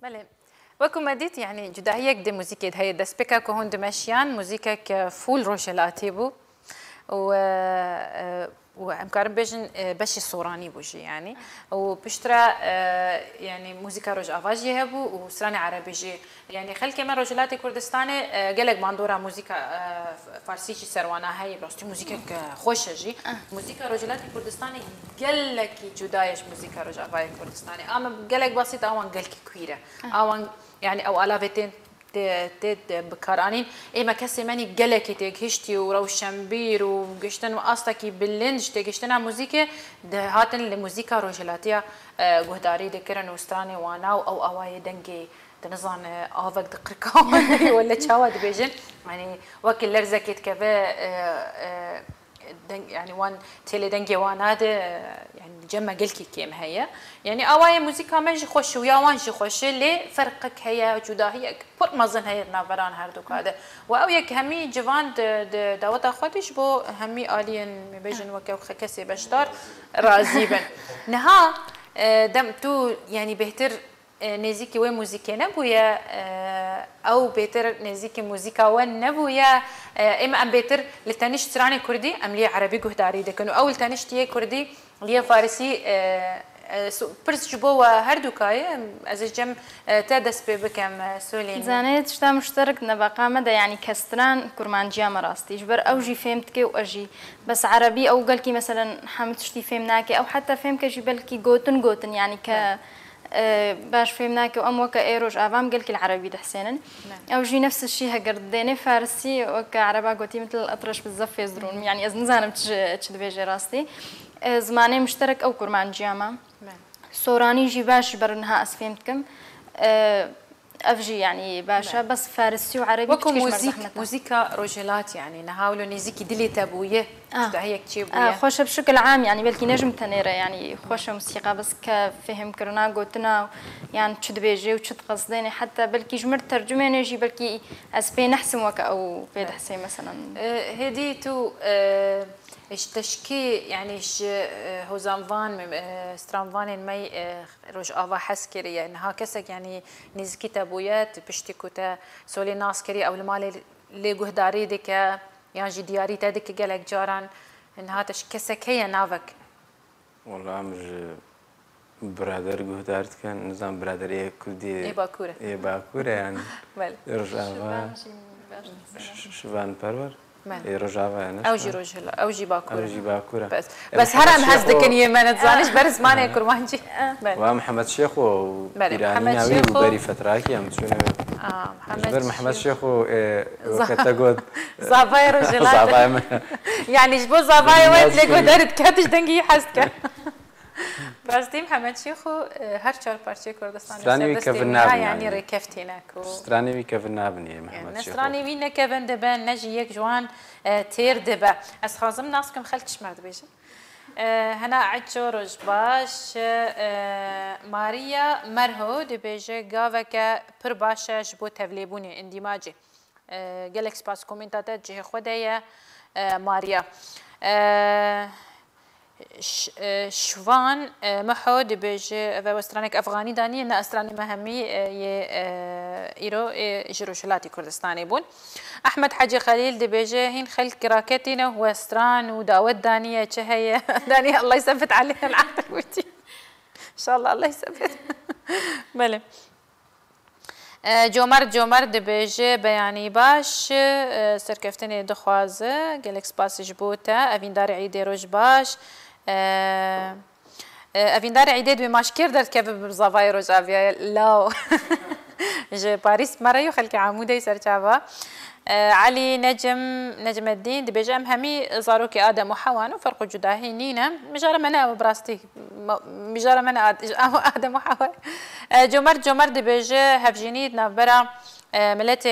بله وكم مديت يعني جداهيك دي موسيقى هي دسبكا كهون دمشيان موسيقى فول روشلاتي بو وامكارم بيجن بشي صوراني بوجي يعني وبشترى يعني موسيقى روج افاجي هبو وسراني عربي جي يعني خل كمان روجلاتي كردستاني قالك باندورا موسيقى فارسي شي سروانا هي بس موسيقى خوشه جي موسيقى روجلاتي كردستاني قالك جدايش موسيقى روج افاجي كردستاني اما قالك بسيط اوان قالك كويره اوان يعني او الافيتين تد بكارانين اما كسي ماني قالك تيجشتي وروشنبير وقشتن واستكي باللنج تيجشتنا موسيقى هاتن الموسيقى روجلاتيا غداري دكرن وستاني وانا او اواي دنجي تنظن افك دقركاوي ولا تشاود بيجن يعني وكل لرزكت كبا يعني وان تيلي دنجي واناد يعني جمع قلكي كيم هي يعني اواي موسيقى ماجي خوش ويا وانجي خوش لي فرقك هي جدا هي بر مازن هي نابران هردوك هذا واو يك همي جوان دعوت اخواتش بو همي الين بيجن وكو خكسي بشتار راضي بن نها دم تو يعني بهتر نزيكي وين موسيقى نبويا او بهتر نزيكي موسيقى وين نبويا اما ام بهتر لتانيش تراني كردي ام لي عربي جهداري دكنو اول تانيش تيه كردي لي فارسي برس جبوا هردوكاي از جم تدس بكم سولين زانيت شتا مشترك نبقى مدى يعني كستران كرمانجيا مراستي جبر اوجي فهمتكي واجي بس عربي او قالكي مثلا حمد شتي فهمناكي او حتى فهمك جي بالكي جوتن يعني ك باش فهمناكي وام وكا ايروج افام قالكي العربي دحسينا او جي نفس الشيء هقرديني فارسي وكا عربا قوتي مثل الاطرش بالزف يزرون يعني از نزانم تشدبيجي راستي زماني مشترك او كرمانجيا ما سوراني جي باش برنها اسفهمتكم افجي يعني باشا بس فارسي وعربي وكو موزيكا روجلات يعني نحاولوا نزيكي دلي تابويه هيك تشيبويه خوش بشكل عام يعني بلكي نجم تنيره يعني خوش موسيقى بس كفهم كرنا قوتنا يعني تشد بيجي وتشد قصديني حتى بلكي جمر ترجمه نجي بلكي اسبي نحسن وك او بيد حسين مثلا هدي تو ايش تشكي يعني ايش هوزانفان سترانفان مي روج افا حسكري يعني ها كسك يعني نزكي تابويات بشتي كوتا سولي ناسكري او المال اللي جهداري ديك يعني جي دياري تادك قالك جاران انها تشكسك هي نافك والله مش برادر جهدارت كان نظام برادر ايه كردي ايه باكوره يعني بله روج افا شبان پرور روجاوا يعني اوجي باكوره بس هرم هزدكن يمن تزانش برز ماني كرمانجي ومحمد شيخ وإيراني وبري فتراكي ام شنو محمد شيخ وكتاغود زافاي رجلات يعني جبو زافاي وقت لقوا دارت كاتش دنگي حسك راستی محمد شیخو هر چهار پارچه کردستانی يعني ركفتينك ستراني وی کفن نابنی محمد شیخو ستراني وی نکفن دبن نجی یک جوان تیر دبا از خازم ناسكم خلتش مرد بيجي هنا عدشو رجباش ماريا مرهو دبيجي قاوكا پر باشا جبو تفليبوني اندماجي قالك سباس كومنتاتات جه خودايا ماريا شوان محود بيجي وسترانك افغاني داني ان استراني مهمي ايرو جروشلاتي كردستاني بون احمد حاجي خليل دي بيجي هين خلق كراكتنا وستران وداود دانيه هي دانيه الله يثبت علينا العهد وتي ان شاء الله يثبت بله جومر دبیجه بیانی باش سرکفتنی دخوازه گلکس باس جبوتا اویندار عیده روش باش اویندار عیده دوی ماشکر درد که بزاوای روش آویا لاو جه پاریس مرایو خلک عموده سرچاوا علي نجم الدين دبيجي همي زاروك آدم وحواء وفرق جداهي نينا مجارة منا براستي مجارة منا آدم وحواء جمر دبيجي هفجيني نافبرا ملت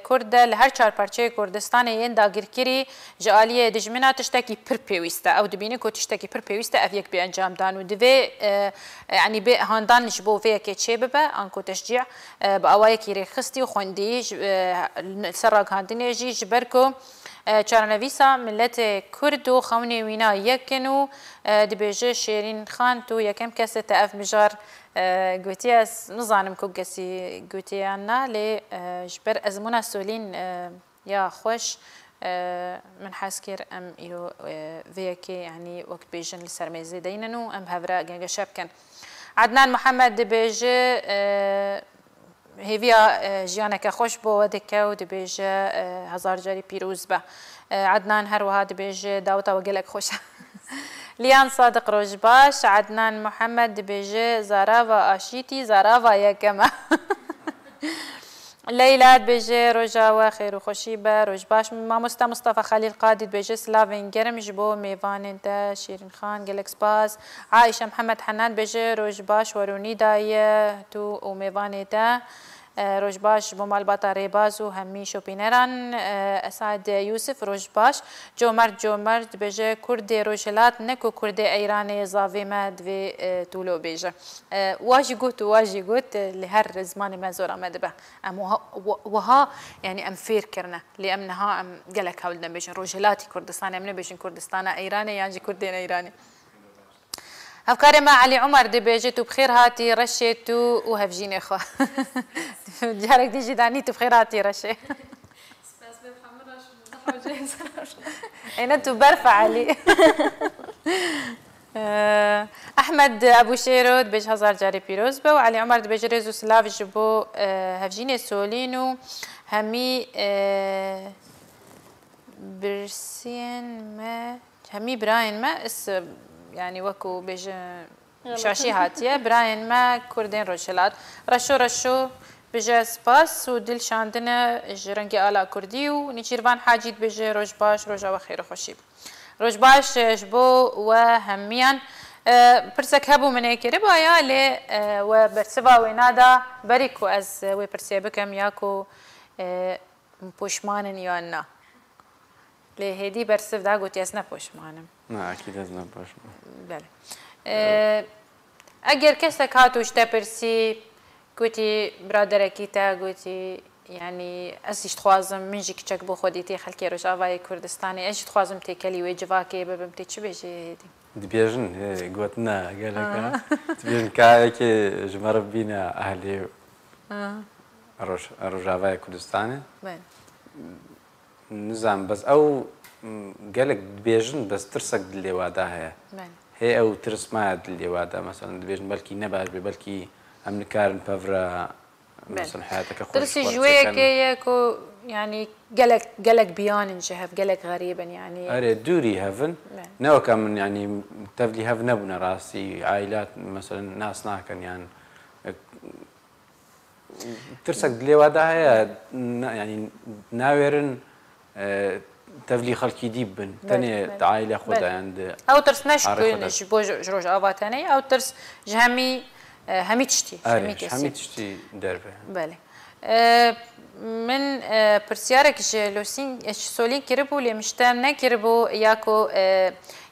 كرد لهر چهار پارچه کردستان این داگیرکری جالیه دجمنا تشتکی پر پیوسته او دبینی کو تشتکی پر پیوسته اف یک به انجام دان و دوی يعني به هاندان نشبو فيها كيتشي ببا انكو تشجيع باواي كيري خستي وخوندي سرق هاندني جي جبركو چارنویسا ملت کرد و خونی وینا یکنو دبیجه شیرین خان تو یکم کسی تاف مجار گوتی از نزانم کو کسی گوتی انا لی جبر ازمونا سولین یا خوش من حاسكر ام ایرو ویکی يعني وقت بیجن لسرمزی دیننو ام هفرا گنگ شب کن عدنان محمد دبیجه هيفيا جيانك خوش بو ودكا ودبيج هزار جاري بيروز با عدنان هروها دبيج داوتا وقلك خوش ليان صادق روجباش عدنان محمد دبيج زارافا اشيتي زارافا يا كما ليلى بيجي رجا خير وخوشي با روجباش ما مصطفى خليل قادي بيجي سلافين جرم جبو ميفان انت شيرين خان جلكس باس عائشه محمد حنان بيجي روجباش وروني دايه تو وميفان انت روجباش بمالباتا ريباز وهمي شوبينران اسعد يوسف روجباش جومر بيجي كردي روجلات نكو كردي ايراني زافي ماد في تولو بيجي واجي قوت لهر زمان ما زورا مدبه ام وها يعني ام فير كرنا لامنها ام قالك هولنا بيجي روجلاتي كردستان امنا بيجي كردستان ايراني يعني كردين ايراني هفكاري مع علي عمر دي بيجيتو بخير هاتي رشيتو وهفجيني خو جارك دي جدانيتو بخير هاتي رشي انتو برفع علي احمد ابو شيرود بيج هزار جاري بيروز بو علي عمر دي بيج ريزو سلاف جبو هفجيني سولينو همي برسين ما همي براين ما اس يعني وكو بيج شاشي هاتيه براين ما كردين روشلات رشو بيجا سباس ودل شاندنا جرنجي آلا كردي ونيشيرفان حاجيت بيجي روج باش روجا وخير خوشيب روج باش جبو وهميان برسك هبو من هيك ربايا لي وبرسبا وينادا بريكو از وبرسي بكم ياكو بوشمانن يانا لي هدي برسف دا قلت يسنا بوشمانم لا اكيد ازنا بوشمان بله اگر كسك هاتو اشتا برسي قلتي برادركي تا قلتي يعني اسيش تخوازم من جيك تشك بو خوديتي خلكي روجافاي كردستاني ايش تخوازم تيكلي وجفاكي ببمتي تشي بيجي هدي دبيجن قوتنا قالك دبيجن كايكي جمربينا اهلي روجافاي كردستاني نزعم بس او قالك دبيجن بس ترسك دلي وادا هي او ترس ما دلي وادا مثلا دبيجن بلكي نباش بلكي ام نكارن بافرا مثلا حياتك اخوك ترسي جويك ياكو يعني قلق بيان نجهف قلق غريبا يعني اري دوري هافن نو كم يعني تفلي هاف نبنا راسي عائلات مثلا ناس ناكن يعني ترسك دلي وادا هي يعني ناويرن تفلي خلقي ديبن تاني عائله خدها عند او ترس نشكو بوج جروج افاتاني او ترس جهمي همي تشتي همي تشتي دربه بله من برسيارك لوسين سولين كربو اللي مشتام كربو ياكو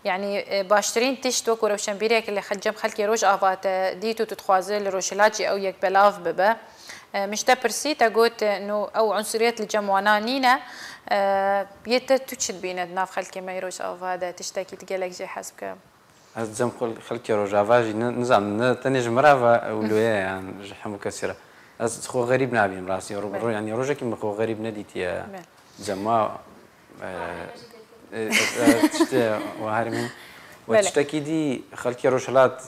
يعني باشترين تشتو كروشن بيريك اللي خجم خلكي روج افات ديتو تتخوازل روشلاجي او يك بلاف ببا مشتا برسي تاقوت انه او عنصريات الجموانا نينا بيتا تشد بينا ناف خلكي ما يروج افات تشتاكي تقلق جي حسبك از جم خلكي روجافاجي نظام تاني جمرافا ولويا يعني جحمو كثيره از خو غريب نابي راسي يعني روجك مخو غريب نديت يا جما تشتي وهارمين وتشتكي دي خلكي روشلات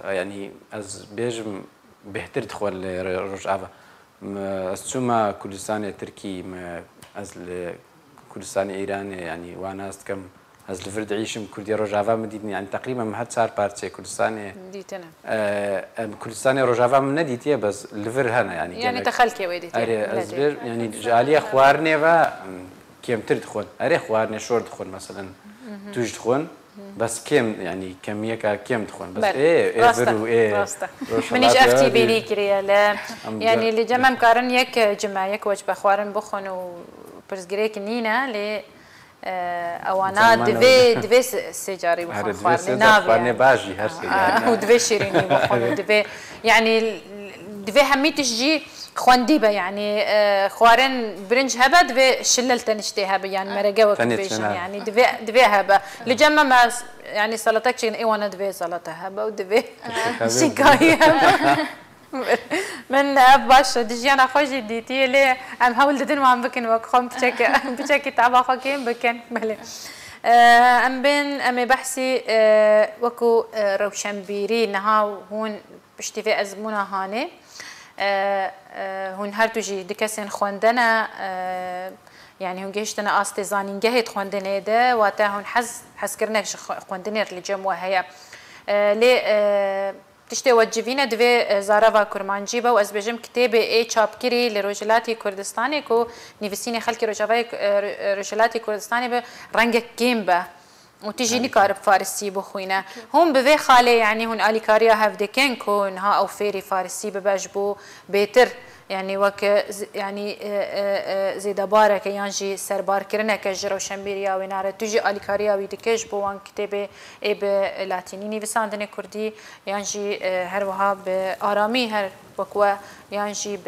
يعني از بيجم بهتر تدخل روجافا السوما كردستاني تركي از كردستاني ايراني يعني واناست كم از الفرد عيشم كردي روجافا مديتني يعني تقريبا ما حد صار بارتي كردستاني ديتنا كردستاني روجافا من نديتيه بس الفر هنا يعني تخلكي ويديتي يعني جاليه خوارني با كم تدخل اري خوارني شور دخل مثلا توج دخل بس كم يعني كميه كم دخل بس ايه فرو ايه منيش اختي بيني كريا لا يعني اللي جمع مقارن يك جمع يك وجبه خوارن بخون وبرزغريك نينا ل اوانا دفي سيجاري بخون خوارني باجي هرسي ودفي شيريني بخون دفي يعني دفي هميت تجي خوانديبه يعني خوارن برنج هبه دفي شلل تنشتي هبه يعني مرقه وكبيشن يعني دفي هبه لجمع ما يعني سلطك شين ايوانا دفي سلطه هبه ودفي شيكاي من باش دجي انا خوجي ديتي لي ام هول ددن وعم بكن وقخم بشكي تابع خوكين بكن ملي ام بين ام بحسي وكو روشنبيري نها هون بشتي ازمونه هاني هون هر توجي دكسن خواندنا يعني هون جيشتنا استيزانين جهت خواندنه ده واتا هون حز كرناش خواندنير لجموا هيا لي تشتي وجبينا دوی زاروا کرمانجی با و از بجم کتاب ای چاپ کری لروجلاتی کردستانی کو نویسین خلکی روجلاتی کردستانی به رنگ کیم با و تيجي نكارب فارسي بخوينا هم بذي خالي يعني هون اليكاريا هفدكن كون ها او فيري فارسي ببجبو بيتر يعني وك يعني زي دبارة كيانجي سربار كرنا كجرو شمبيريا وينارة تجي اليكاريا ويدكش بوان كتابة اب لاتيني نيفساندن كردي يانجي هر وها بآرامي هر وكوا يانجي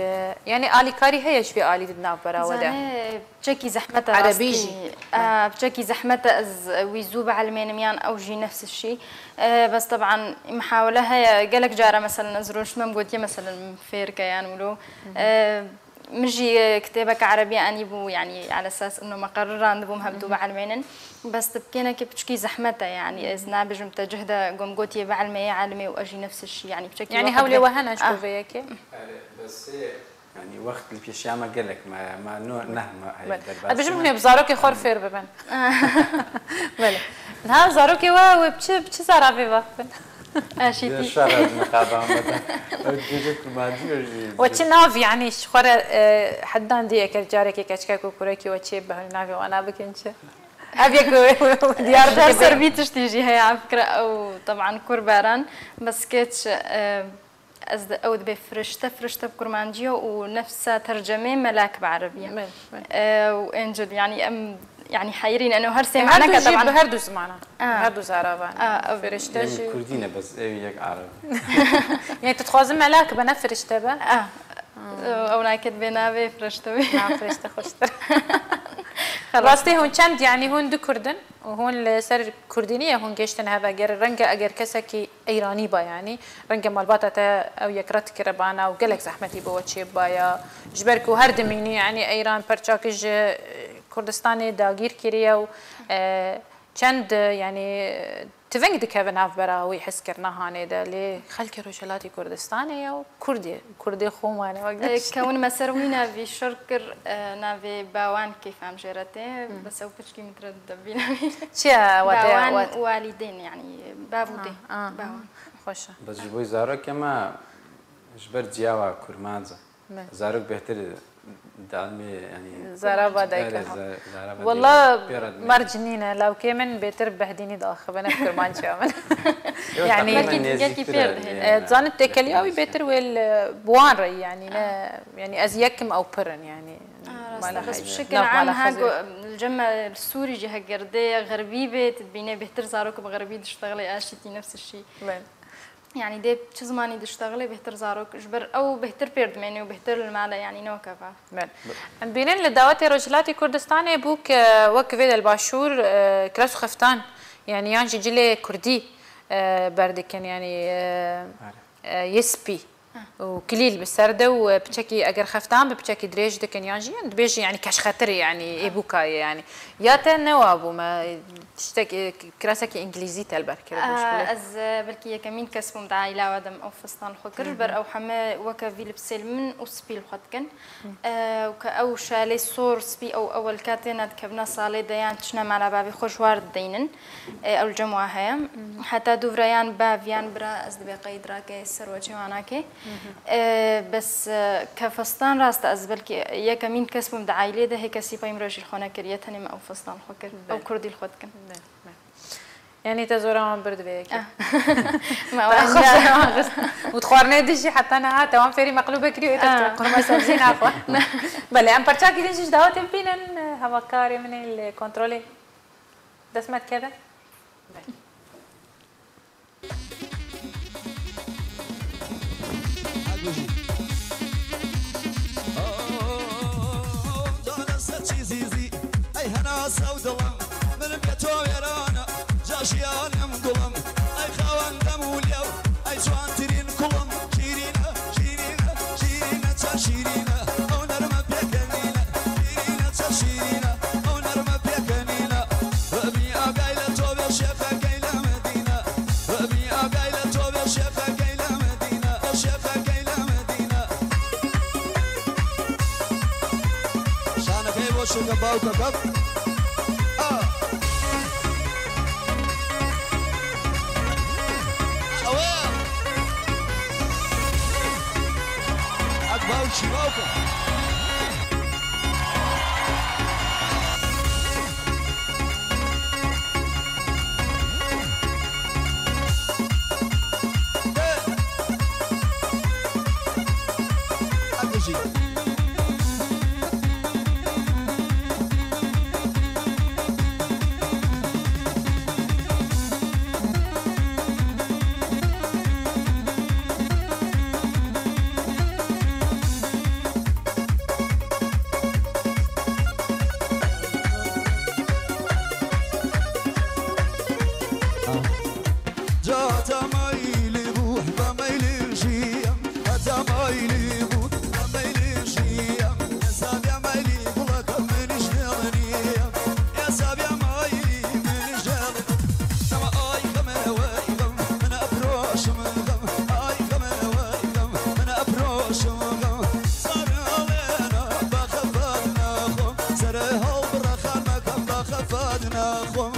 يعني آلي كاري هي في آلي دنا براوده بشكي زحمتها عربيجي بشكي زحمتها از ويزوب على المينميان او جي نفس الشيء بس طبعا محاولة هي قالك جارة مثلا ازروش ما قلت مثلا فيركا يعني ولو مجي كتابك عربي اني بو يعني على اساس انه مقرر عندهم هبدو علمين بس تبكينا كيف بتشكي زحمتها يعني اذا نابج متجهده قوم قوتي بعلمي عالمي واجي نفس الشيء يعني بشكل يعني هولي وهنا شوفي هيك بس يعني وقت اللي في الشام قال لك ما نهمه هي بجمعني بزاروكي خور فير ببن بله ها زاروكي و بتش زارا في وقت اشيتي شرط مقابله وجدك ما دي وتش ناف يعني شخور حدان دي اكرجارك كشكاك وكوريكي وتشي به نافي وانا بكنش ابيك ديار دار سربيتش تيجي هي على فكره او طبعا كورباران بس كيتش أود بفرشته بكرمانجيو ونفسها ترجمة ملاك بعربية وإنجل يعني حيرين إنه هرسي معنا طبعا هردو سمعنا هردو زعرابان فرشته كردينا بس يك عربي يعني تتخوزم ملاك بنا فرشته با أو ناكد بنا بفرشته فرشته خوشتر راستي هون چند يعني هون دو كردن وهون سر كردينية هون جيشتن هذا غير رنجة أجر كسكي إيراني با يعني رنجة مالباتة أو يكرت كربانا وقلك زحمتي بوتشي بايا جبركو هردميني يعني إيران برشاكج كردستاني داغير كيريا و چند يعني تفنگ دكابن هاف براوي حس كرنا هاني ده لي خلك روشلاتي كردستاني أو كردي خومانه وقتش كون مسروينا في شركر نافي باوان كيف عم جرته بس أو بتشكي متردد بينا شيا باوان والدين يعني بابودين باوان خوشة بس جبوي زارك كما جبر جياوا كرمانزا زارك بهتر دعمي يعني زارابا دايكا والله مرجنينا لو كمان بيتر بهديني داخل بنا فكر ما نشامن يعني زانت تكلياوي بيتر ويل بوان ري يعني ازيكم او برن يعني بس بشكل عام ها الجمع السوري جهه قرديه غربيه تبيني بيتر زاروك بغربي تشتغلي اشتي نفس الشيء يعني دي بتشزماني دشتغلي بهتر زاروك جبر او بهتر بيردماني وبهتر المعنى يعني نوكفا بينن لدعوتي رجلاتي كردستاني بوك وكفيد الباشور كراسو خفتان يعني يانجي جلي كردي بردكن يعني يسبي وكليل بالسردة وبتشكي أجر خفتان بتشكي دريج دكن يانجي بيجي يعني كاش خطر يعني إبوكاي يعني يا تنوابو ما تشتكي كراسكي إنجليزي تلبر كده از بلكي كمين كسبوا مدعايلا ودم أو فستان خكر بر أو حما وكفيل بسيل من وسبيل خدكن أو شالي صور سبي أو أول كاتينات كبنا صالي ديان تشنا مع بابي خوشوار دينن أو الجمعة هي حتى دوفريان بابيان برا از دبقي دراكي سروتشي واناكي بس كفستان راست از بلكي يا كمين كسبوا مدعايلا ده هيك سيبا يمرج الخونة كريتني ما أو فستان خكر أو كردي الخدكن يعني تزورا عم برد بيك ما وانجا وتخورنا دشي حتى انا توام فيري مقلوبه كريو قرما سبزين اخو بله ام برشاكي دنجش دعوت بينن هواكاري من الكنترولي دسمت كذا اي هنا سودلا من بيتو يرانا جاشيان يمقلم اي خوان دموليو اي جوانترين كلم شيرينا شيرينا شيرينا تا شيرينا او نرمى بيكنينا شيرينا تا شيرينا او نرمى بيكنينا ربي اقايلة توبي الشيخة قايلة مدينة ربي اقايلة توبي الشيخة قايلة مدينة الشيخة قايلة مدينة شانا كيف وشو قباوك قب Welcome. جاتا مايلي بوح بميلي جيام جاتا مايلي بوح بميلي جيام يا سابع مايلي بلك من جنيني يا سابع مايلي من جنيني سما اي غم واي غم من ابروش من غم اي غم واي غم من ابروش من غم صار علينا بخفضنا خم سرها وبرخان مكان بخفضنا خم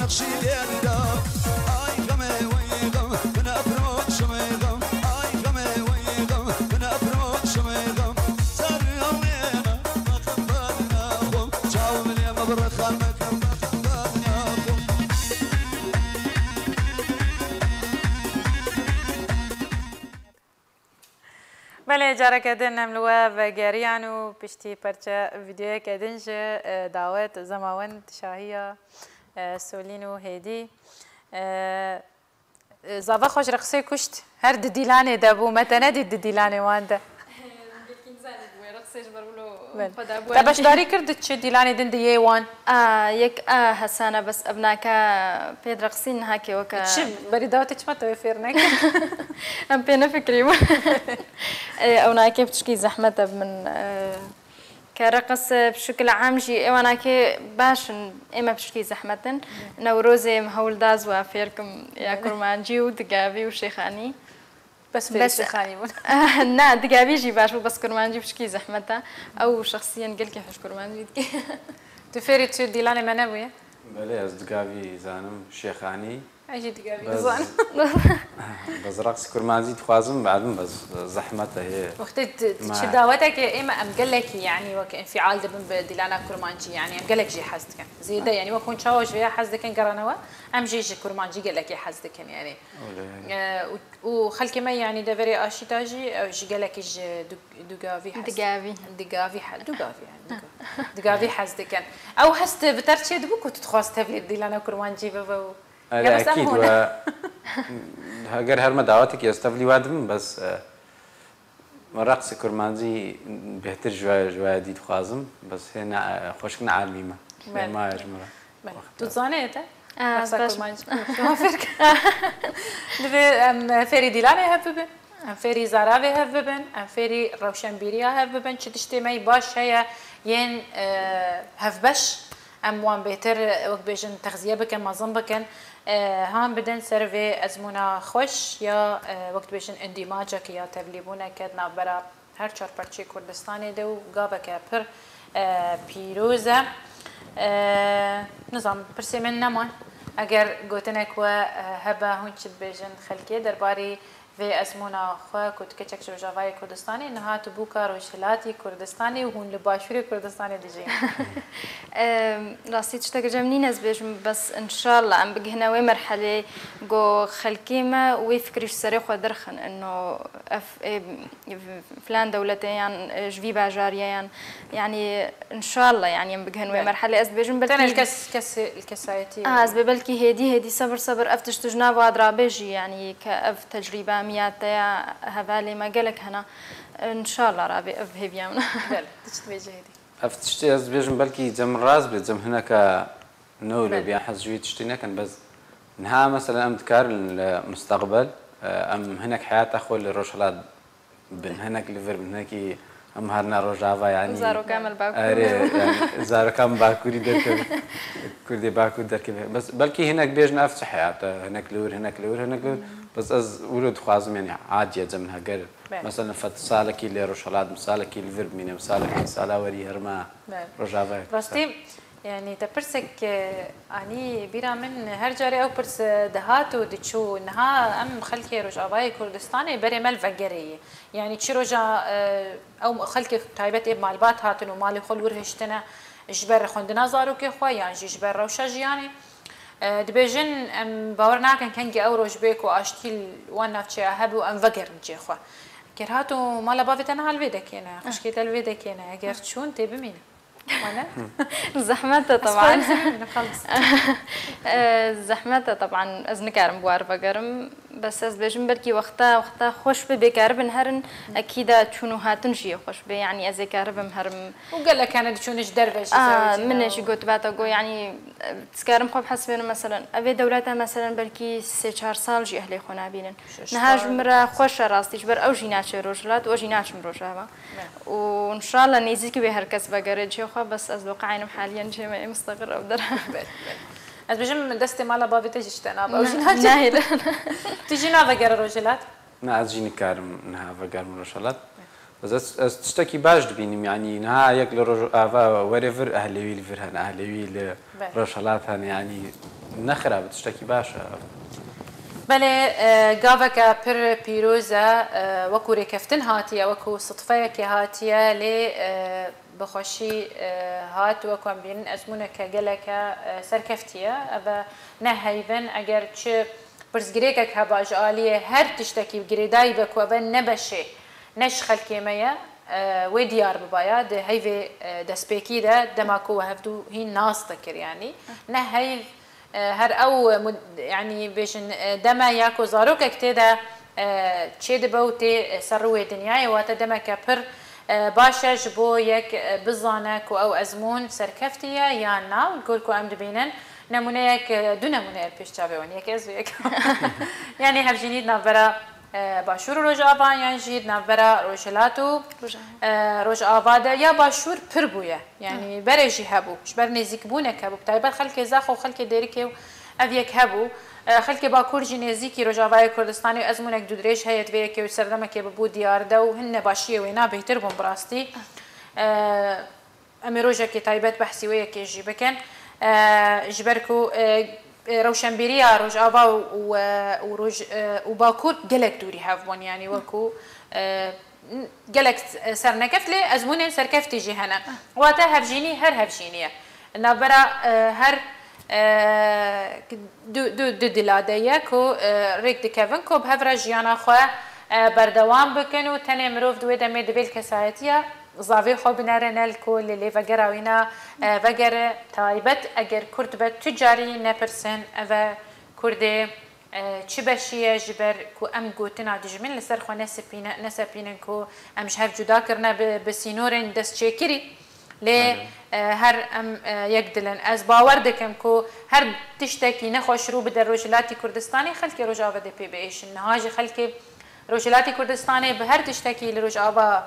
نقشي ليالدا اي غمي وي غم من ابروش مي غم اي غمي وي غم من ابروش مي غم صار علينا ما خبرنا خم جاو من يا مبرخ المكان ما خبرنا خم بله جاره کردن نملوه و گریانو پشتی پرچه ویدیو کردنج دعوت زماوند شاهیه سولین و هیدی زاوه خوش رقصه کشت هر دیلانه دبو متنه دیلانه وانده تباش داری کرد چه دیلانه دن دیه وان یک حسانه بس ابناك بيد رقصين هاكي وكا چه بری داوت چه متوی فیرنک ام بينا فكري او ناكي بتشكي زحمته من كرقص بشكل عام جي وانا كي باش اما بشكي زحمة نوروزي مهول داز وافيركم يا كرمانجي ودقابي وشيخاني بس شيخاني نا دقابي جي باش بس كرمانجي بشكي زحمته او شخصيا قال كي حش كرمانجي تفيري تصير ديلاني منوية بله از دقابي زانم شيخاني اجي دقابي زانم بس رقص كرمانجي تخوازم بعدم بس زحمته هي وقت تشداوتك اما ام قال لك يعني وك انفعال دبن بديلانا كرمانجي يعني ام قال لك جي حزدك زيده يعني وكون شاوش فيها حزدك قرنوا ام جي كرمانجي قال لك حزدك يعني وخلك ما يعني دفري اشيتاجي او جي قال لك دقافي دقافي حزدك او هست بترشي دبك وتتخواص تبلي ديلانا كرمانجي بابا اكيد و هاجر هر ما دعوتك يستفلي وادم بس رقص كرمانجي بهتر جوا دي تخازم بس هنا خوشكنا عالمي ما يجمره تزاني انت رقص كرمانجي ما فرق ام فيري ديلاني هببن ام فيري زاراوي هببن ام فيري روشنبيريا هببن چتشتي مي باش هيا ين هفبش ام وان بهتر وقت بيجن تغذيه بكن مازن بكن هان بدن سرفي ازمونا خوش یا وقت بيجن اندماجك یا تبليبونا كدنا برا هر چار پرچی کردستانی دو گابه که پر پیروزه نظام پرسی من نمان اگر گوتنک و هبه هونچ بيجن خلقی درباری في ازمونا خو كنت كتشك رجاوي كردستاني انها تبوكا روشلاتي كردستاني وهون لباشوري كردستاني دجي راسي تشتاق جمنين ازبيجم بس ان شاء الله عم بقهنا وي مرحله جو خلكيما ويفكرش سريخ ودرخن انه فلان دولتين جوي باجاريان يعني ان شاء الله يعني عم بقهن وي مرحله ازبيجم بلكي الكسايتي ازبي بلكي هدي صبر افتش تجنا وادرابيجي يعني كاف تجربه مياتيا هذالي ما قالك هنا ان شاء الله رابي افهي بيامنا بل تشتبيجي هدي افتشتي از بيجم بلكي جم راز بيجم هناك نولو بيان حزوي تشتينا كان بس نها مثلا ام تكار المستقبل ام هناك حياه اخو الروشلات بن هناك ليفر بن هناك ام هرنا روجافا يعني زارو كامل باكوري يعني زارو كام باكوري درك كردي باكور درك بس بلكي هناك بيجنا افتح حياته هناك لور هناك بس از ولد خوازم يعني عادي زمنها قر مثلا فت سالكي لروشلات مسالكي ليفر مين مسالكي سالاوري هرما روجافا راستي يعني تبرسك اني بيرا من هر جاري او برس دهاتو دتشو انها ام خلكي روجافاي كردستاني بري مال فقريه يعني تشي روجا او خلكي تايبت مالبات هاتن ومالي خل ورهشتنا جبر خوندنا زارو كي خو يعني جبر روشا جياني دبیجن باور نکن کنگی او روش بیک و آشتیل وان نفچه هبو ام وگر نجی خوا کرهاتو مالا بافتن حال ویده کنه خشکیت الویده کنه اگر چون تی بمینه وانا زحمته طبعا خلص زحمته طبعا از نکارم بوار بگرم بس از بيجم بلكي وقتا خوش بكاربن هرن اكيد تشونو هاتن شي خوش بي يعني از كاربم هرم وقال لك انا تشونش دربش منش قلت باتا يعني تسكارم خو بحسبنا مثلا ابي دولتها مثلا بلكي 3-4 سال جي اهلي خونا بينن نهاج مرا خوش راستي جبر او جيناش روجلات او جيناش مروجها وان شاء الله نيزيك به هركس بقرج خو بس از واقعين حاليا جي مستقر او در از بجم دستي مالا بابي تجيش تناب او جيناش ناهل تجي نافقر روجلات نه از جینی کارم نه وگر مرشلات بس از تشتكي باش دبيني يعني نها ياكل افا وريفر اهلي الفر هن اهلي لرشلات هن يعني نخرة بتشتكي باش بله گاوکا پر پیروزه وکو ریکفتن هاتیه وکو صدفه که هاتیه لی بخوشی هات وکو ام بین ازمونه که گله که سرکفتیه و نه هیون اگر چه پرزگریکه که باج آلیه هر تشتکی گریدایی بکو و نبشه نش خلکی میه و دیار ببایا ده هیوی دسپیکی ده دماکو و هفدو هی ناس تکر يعني نه هیو هر او يعني بيشن دما ياكو زاروك اكتدا تشيد بوتي سروي دنياي واتا دما كبر باشا جبو يك بزانك او ازمون سركفتيه يانا ونقولكو ام دبينن نمونيك دو نمونه بيش تابعون يك ازو يك يعني هفجينيد نافرا باشور روج آبا يعني جيد نافرا روجلاتو روج آباده یا باشور پر بویه يعني برجي هبو شبر نزيك بونك هبو بتايبات خلك زاخو خلك ديركي افيك هبو خلك باكور جي نزيكي روج آبای کردستانی و ازمونك دودريش هيت ويكي و سردمك ببو ديار ده و هن باشيه وينا بهتر بون براستي امي روجك تايبات بحثي ويكي جي بكن جبركو روشنبيريا روج آبا وروج وباكور جلك دوري هافون يعني وكو جلك سرنكفت لي أزمونين سركفتي جهنا واتا هفجيني هر هفجينية نبرا هر دو دلادية كو ريك دكافن كو بهفرا جيانا خواه بردوام بكن و تنه مروف دوه دمي دبيل كسايتيا زاوی خو بنرن الکل لی وگر اوینا وگر تایبت اگر کرد به تجاری نپرسن و کرد چی بشیه جبر کو ام گوتنا دیجمن لسر خو نسپینن کو ام شهف جدا کرنا بسینورن دست چکری لی هر ام یک دلن از باور دکم کو هر تشتکی نخوش رو بدر روجلاتی کردستانی خلکی روج آوا دی پی بیش نهاج خلکی روجلاتی کردستانی به هر تشتکی لروج آوا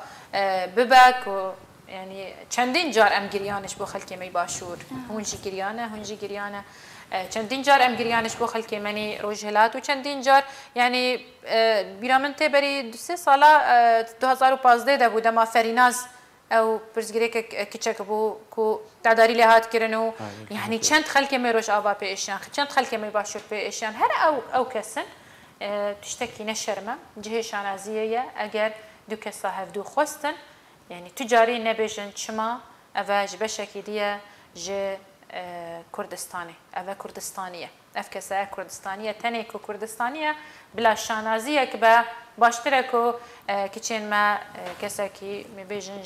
ببك و يعني چندین جار ام گریانش بو خلکی می باشور هونجی گریانه چندین جار ام گریانش بو خلکی منی روجهلات و چندین جار يعني بیرامنته بری 3 ساله 2015 ده بودم فریناز او پرزگریک کچک بو کو تعداری لهات کرنو يعني چند خلکی می روج آبا پیشان چند خلکی می باشور پیشان هر او کسن تشتكي نشرمه جهه شانازیه اگر دو کسا هفدو خوستن يعني تجاري نبيجن شما أفاج بشكي ديا ج كردستاني أفا كردستانية أف كسا كردستانية تنيكو كردستانية بلا شانازية كبا باشتركو كيشين ما كساكي مبيجن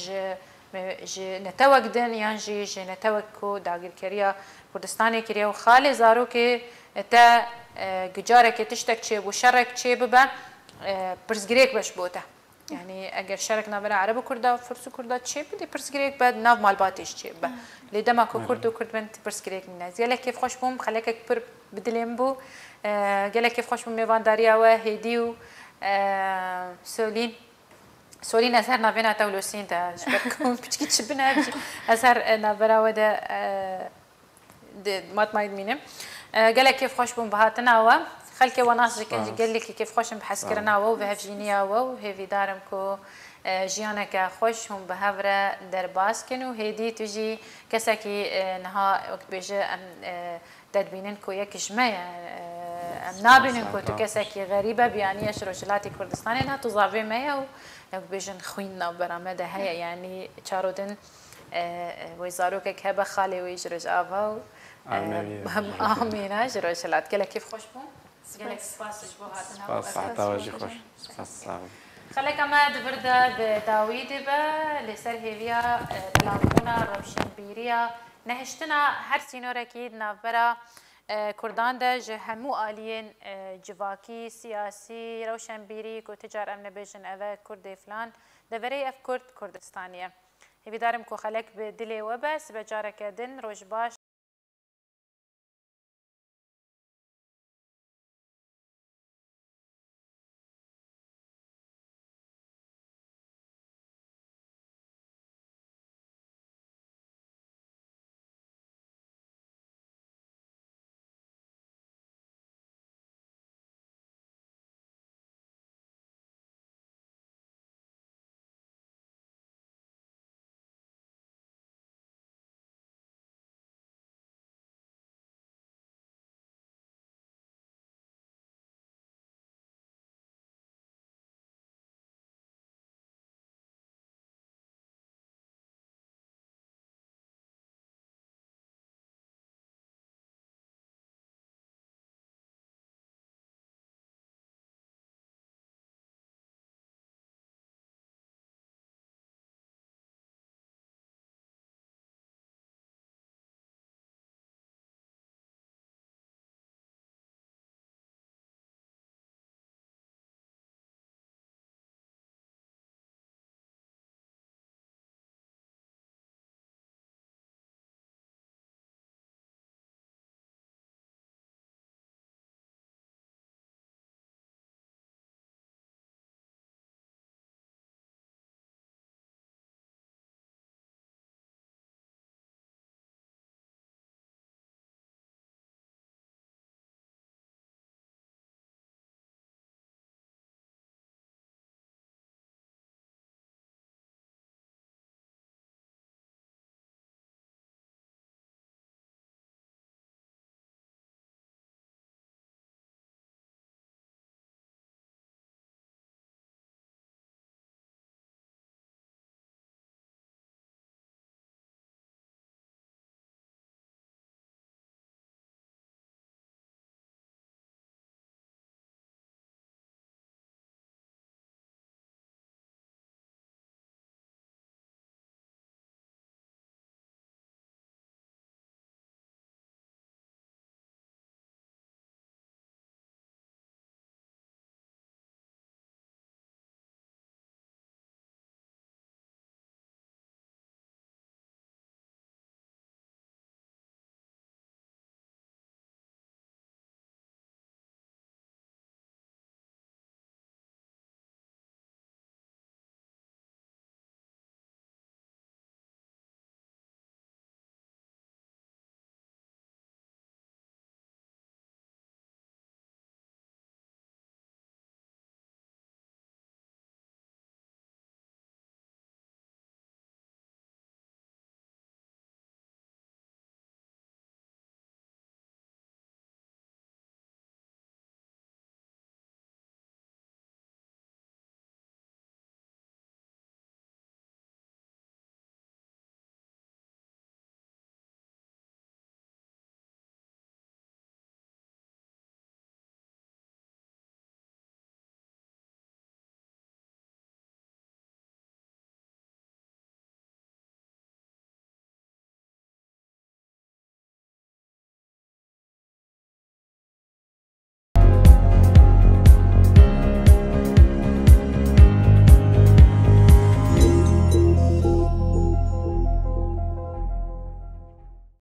ج نتوقدن يعني ج نتوقكو داغير كريا كردستاني كريا وخالي زاروكي تا جارك تشتك شيب وشرك شيب با برزجريك باش بوته يعني اگر شرك نابرا عرب و كردا فرس و كردا تشيب دي برسكريك بعد ناف مال باتيش تشيب لدما كو كرد و كرد بنت برسكريك الناس يلا كيف خوش بوم خليك بر بدلم بو قال كيف خوش بوم ميفان داريا و هيدي و سولين اثر نافينا تولوسين تا شبكون بتشكي تشبنا اثر نابرا ودا مات مايد مينم قال كيف خوش بوم بهاتنا و خلكي وناس قال لك كيف خوش بحس كرنا و بهفجينيا و هيفي دارم كو جيانك خوش هم بهفرة درباس كنو هيدي تجي كساكي نها وقت بيجي ام تدبينن كو يك جماعة ام نابينن كو تو كساكي غريبة بيعني اشروجلاتي كردستاني انها تضافي مايا و وقت بيجن خويننا برامده هيا يعني چارودن ويزاروك هبه خالي ويجرج آفا آمینه جرای شلات گله کیف خوش بون گله سپاسش بو هاتنا سپاس عتاواجی خوش سپاس ساغ خلك ما دبردا بداوي دبا لسر هيفيا دلاونا روشن بيريا نهشتنا هر سينور اكيد نافبرا كردان ده همو آليين جواكي سياسي روشن بيري كو تجار امن بيجن اوه كرد فلان دوري اف كرد كردستانية هيفي دارم كو خلك بدلي وبس بجارك دن روش باش